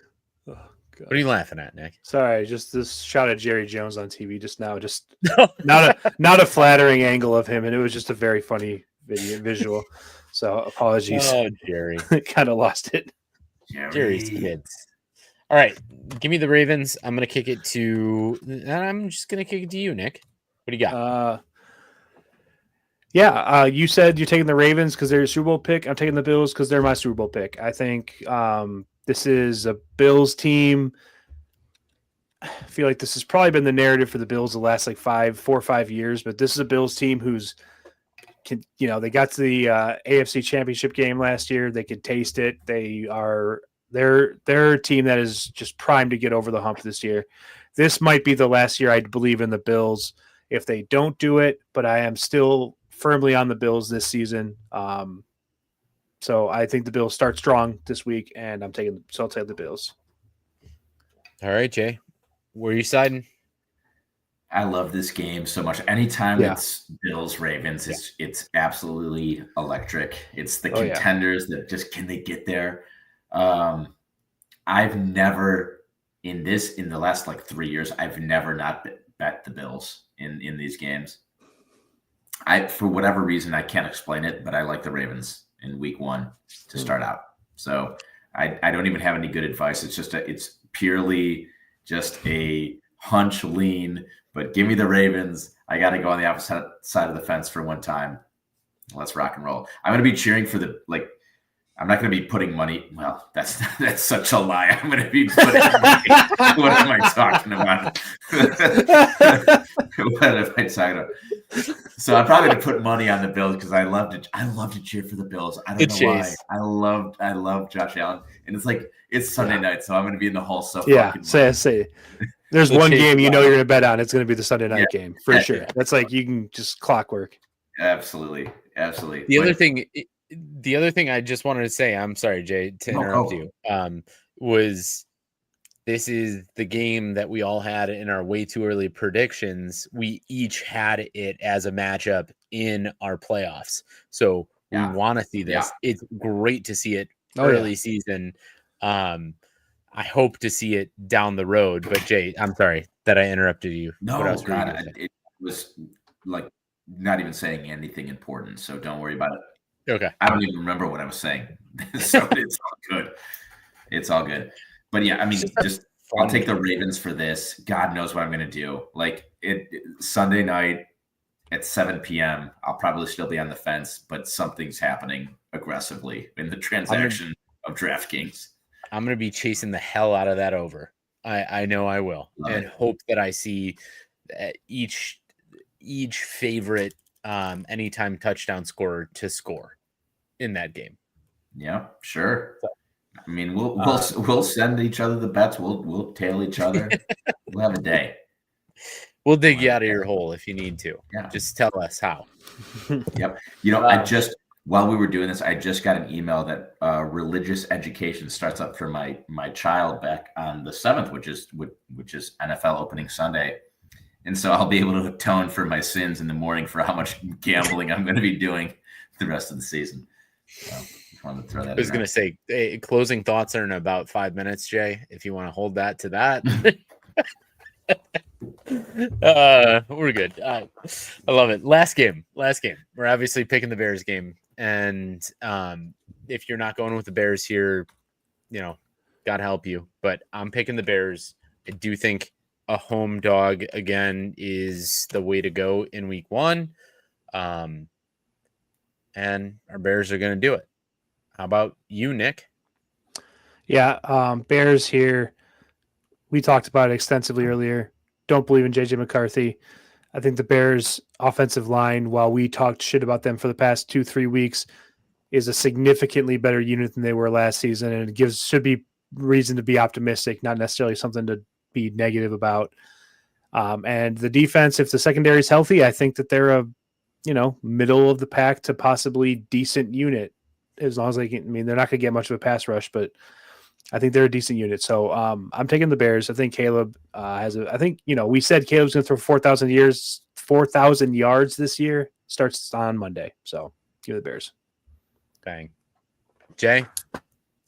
Oh, God. What are you laughing at, Nick? Sorry, just this shot at Jerry Jones on TV just now. Just not a flattering angle of him, and it was just a very funny visual. So apologies. Oh, Jerry, kind of lost it. Jerry's kids. All right, give me the Ravens. I'm just gonna kick it to you, Nick. What do you got? You said you're taking the Ravens because they're your Super Bowl pick. I'm taking the Bills because they're my Super Bowl pick. I think This is a Bills team. I feel like this has probably been the narrative for the Bills the last like 4 or 5 years, but this is a Bills team who's, they got to the AFC Championship game last year. They could taste it. They're a team that is just primed to get over the hump this year. This might be the last year I believe in the Bills if they don't do it, but I am still firmly on the Bills this season. So I think the Bills start strong this week, and I'll take the Bills. All right, Jay, where are you siding? I love this game so much. Anytime it's Bills Ravens, it's absolutely electric. It's the contenders that just, can they get there? I've never in the last like 3 years, I've never not bet the Bills in these games. For whatever reason, I can't explain it, but I like the Ravens in week 1 to start out. So I don't even have any good advice. It's purely just a hunch lean, but give me the Ravens. I got to go on the opposite side of the fence for one time. Let's rock and roll. I'm going to be cheering for I'm not going to be putting money. Well, that's such a lie. I'm going to be putting money. What am I talking about? What am I talking about? So I'm probably going to put money on the Bills because I love to cheer for the Bills. I don't know why. I love Josh Allen, and it's Sunday night, so I'm going to be in the hall. So say. There's one game you're going to bet on. It's going to be the Sunday night game for sure. That's like you can just clockwork. Absolutely. The other thing I just wanted to say, I'm sorry, Jay, to interrupt you, was this is the game that we all had in our way too early predictions. We each had it as a matchup in our playoffs. So we want to see this. Yeah. It's great to see it early season. I hope to see it down the road. But Jay, I'm sorry that I interrupted you. No, it was like not even saying anything important. So don't worry about it. Okay. I don't even remember what I was saying. So it's all good. It's all good. But yeah, I mean, I'll take the Ravens for this. God knows what I'm going to do. Sunday night at 7 p.m., I'll probably still be on the fence, but something's happening aggressively in the transaction of DraftKings. I'm going to be chasing the hell out of that over. I know I will. Hope that I see each favorite anytime touchdown scorer to score in that game. Yeah, sure. I mean, we'll send each other the bets. We'll tail each other. We'll have a day. We'll dig you out of your hole if you need to. Yeah. Just tell us how. Yep. While we were doing this, I just got an email that religious education starts up for my child back on the 7th, which is NFL opening Sunday. And so I'll be able to atone for my sins in the morning for how much gambling I'm going to be doing the rest of the season. So just wanted to throw that. I was going to say, closing thoughts are in about 5 minutes, Jay. If you want to hold that to that, we're good. I love it. Last game. We're obviously picking the Bears game, and if you're not going with the Bears here, God help you. But I'm picking the Bears. I do think a home dog again is the way to go in week 1. And our Bears are going to do it. How about you, Nick? Yeah. Bears here. We talked about it extensively earlier. Don't believe in JJ McCarthy. I think the Bears offensive line, while we talked shit about them for the past 2-3 weeks, is a significantly better unit than they were last season. And it should be reason to be optimistic, not necessarily something to be negative about. And the defense, if the secondary is healthy, I think that they're a middle of the pack to possibly decent unit, as long as they can. I mean, they're not going to get much of a pass rush, but I think they're a decent unit. So I'm taking the Bears. I think Caleb we said Caleb's going to throw 4,000 yards this year. Starts on Monday. So give the Bears. Bang. Jay?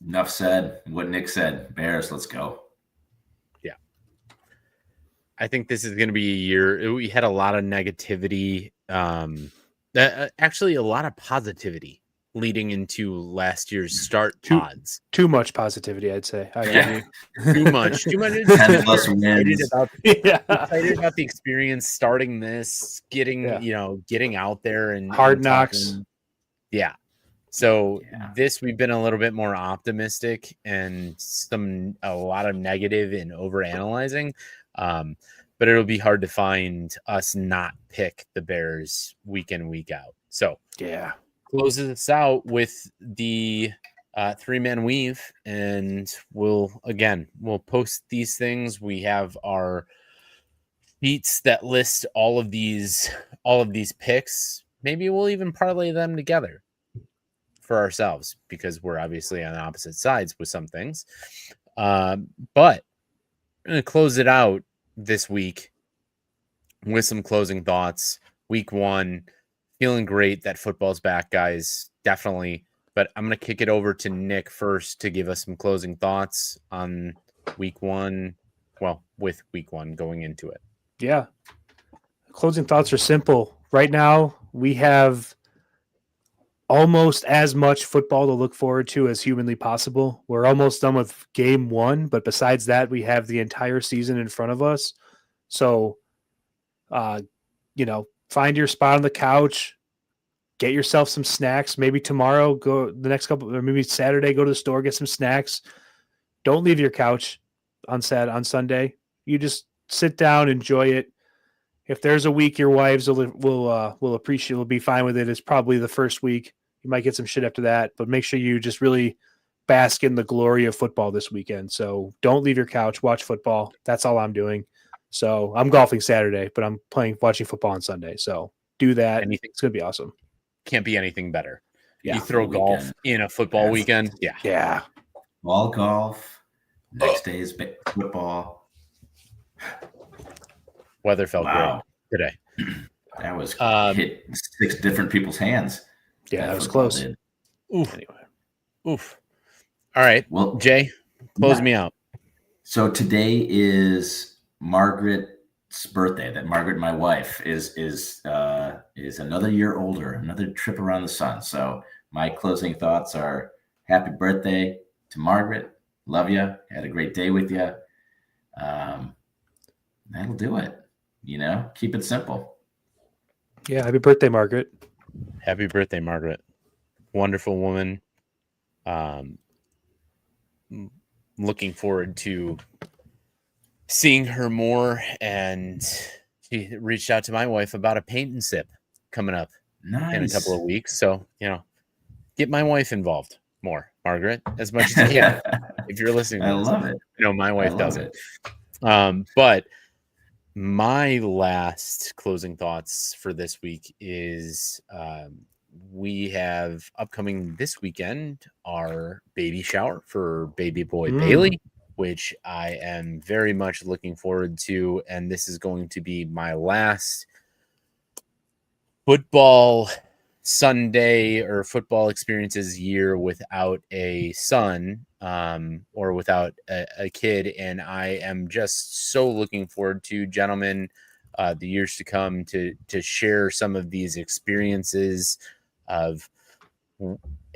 Enough said. What Nick said. Bears, let's go. Yeah. I think this is going to be a year. We had a lot of negativity. Actually, a lot of positivity leading into last year's start odds. Too much positivity, I'd say. Too much. 10 plus wins. Excited about the experience, starting this, getting out there and hard knocks. Yeah. So this, we've been a little bit more optimistic and a lot of negative and over analyzing. But it'll be hard to find us not pick the Bears week in, week out. So yeah, closes us out with the 3-man weave, and we'll post these things. We have our beats that list all of these picks. Maybe we'll even parlay them together for ourselves, because we're obviously on opposite sides with some things. But I'm going to close it out this week with some closing thoughts. Week 1, feeling great that football's back, guys. Definitely. But I'm going to kick it over to Nick first to give us some closing thoughts on week 1. Well, with week 1 going into it. Yeah. Closing thoughts are simple. Right now, we have almost as much football to look forward to as humanly possible. We're almost done with game 1, but besides that, we have the entire season in front of us. So, find your spot on the couch, get yourself some snacks. Maybe tomorrow, go the next couple, or maybe Saturday, go to the store, get some snacks. Don't leave your couch on Sunday. You just sit down, enjoy it. If there's a week your wives will appreciate, will be fine with it. It's probably the first week. You might get some shit after that, but make sure you just really bask in the glory of football this weekend. So don't leave your couch, watch football. That's all I'm doing. So I'm golfing Saturday, but I'm watching football on Sunday. So do that. It's going to be awesome. Can't be anything better. Yeah. You throw golf in a football weekend. Yeah. Yeah. All golf. Next day is football. Weather felt great today. That was hit 6 different people's hands. Yeah, that was close. Oof. Anyway. Oof. All right. Well, Jay, close me out. So today is Margaret's birthday. That Margaret, my wife, is another year older, another trip around the sun. So my closing thoughts are: happy birthday to Margaret. Love you. Had a great day with you. That'll do it. Keep it simple. Yeah. Happy birthday, Margaret. Happy birthday, Margaret. Wonderful woman. Looking forward to seeing her more. And she reached out to my wife about a paint and sip coming up in a couple of weeks. So, get my wife involved more, Margaret, as much as you can. If you're listening, I love it. My wife does it. But my last closing thoughts for this week is we have upcoming this weekend our baby shower for baby boy Bailey, which I am very much looking forward to. And this is going to be my last football Sunday or football experiences year without a son or without a kid. And I am just so looking forward to, gentlemen, the years to come to share some of these experiences of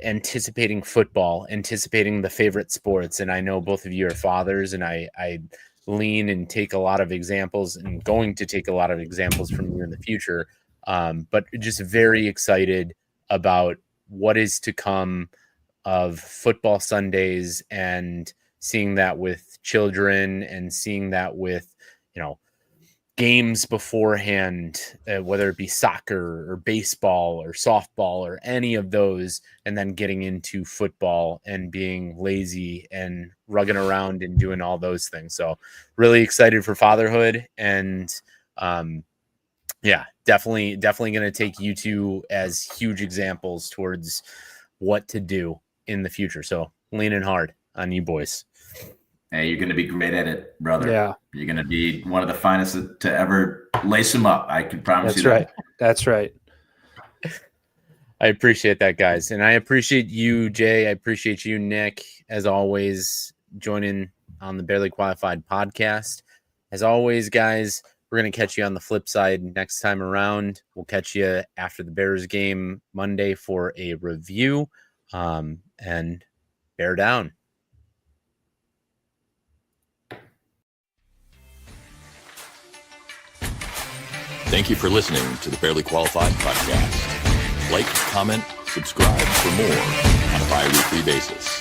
anticipating football, anticipating the favorite sports. And I know both of you are fathers, and I lean and take a lot of examples, and going to take a lot of examples from you in the future. But just very excited about what is to come of football Sundays, and seeing that with children, and seeing that with, games beforehand, whether it be soccer or baseball or softball or any of those, and then getting into football and being lazy and rugging around and doing all those things. So really excited for fatherhood, and definitely going to take you two as huge examples towards what to do in the future. So leaning hard on you boys. Hey, you're going to be great at it, brother. Yeah. You're going to be one of the finest to ever lace them up. I can promise you that. That's right. I appreciate that, guys. And I appreciate you, Jay. I appreciate you, Nick, as always, joining on the Barely Qualified podcast. As always, guys, we're going to catch you on the flip side next time around. We'll catch you after the Bears game Monday for a review. And bear down. Thank you for listening to the Barely Qualified podcast. Like, comment, Subscribe for more on a bi-weekly basis.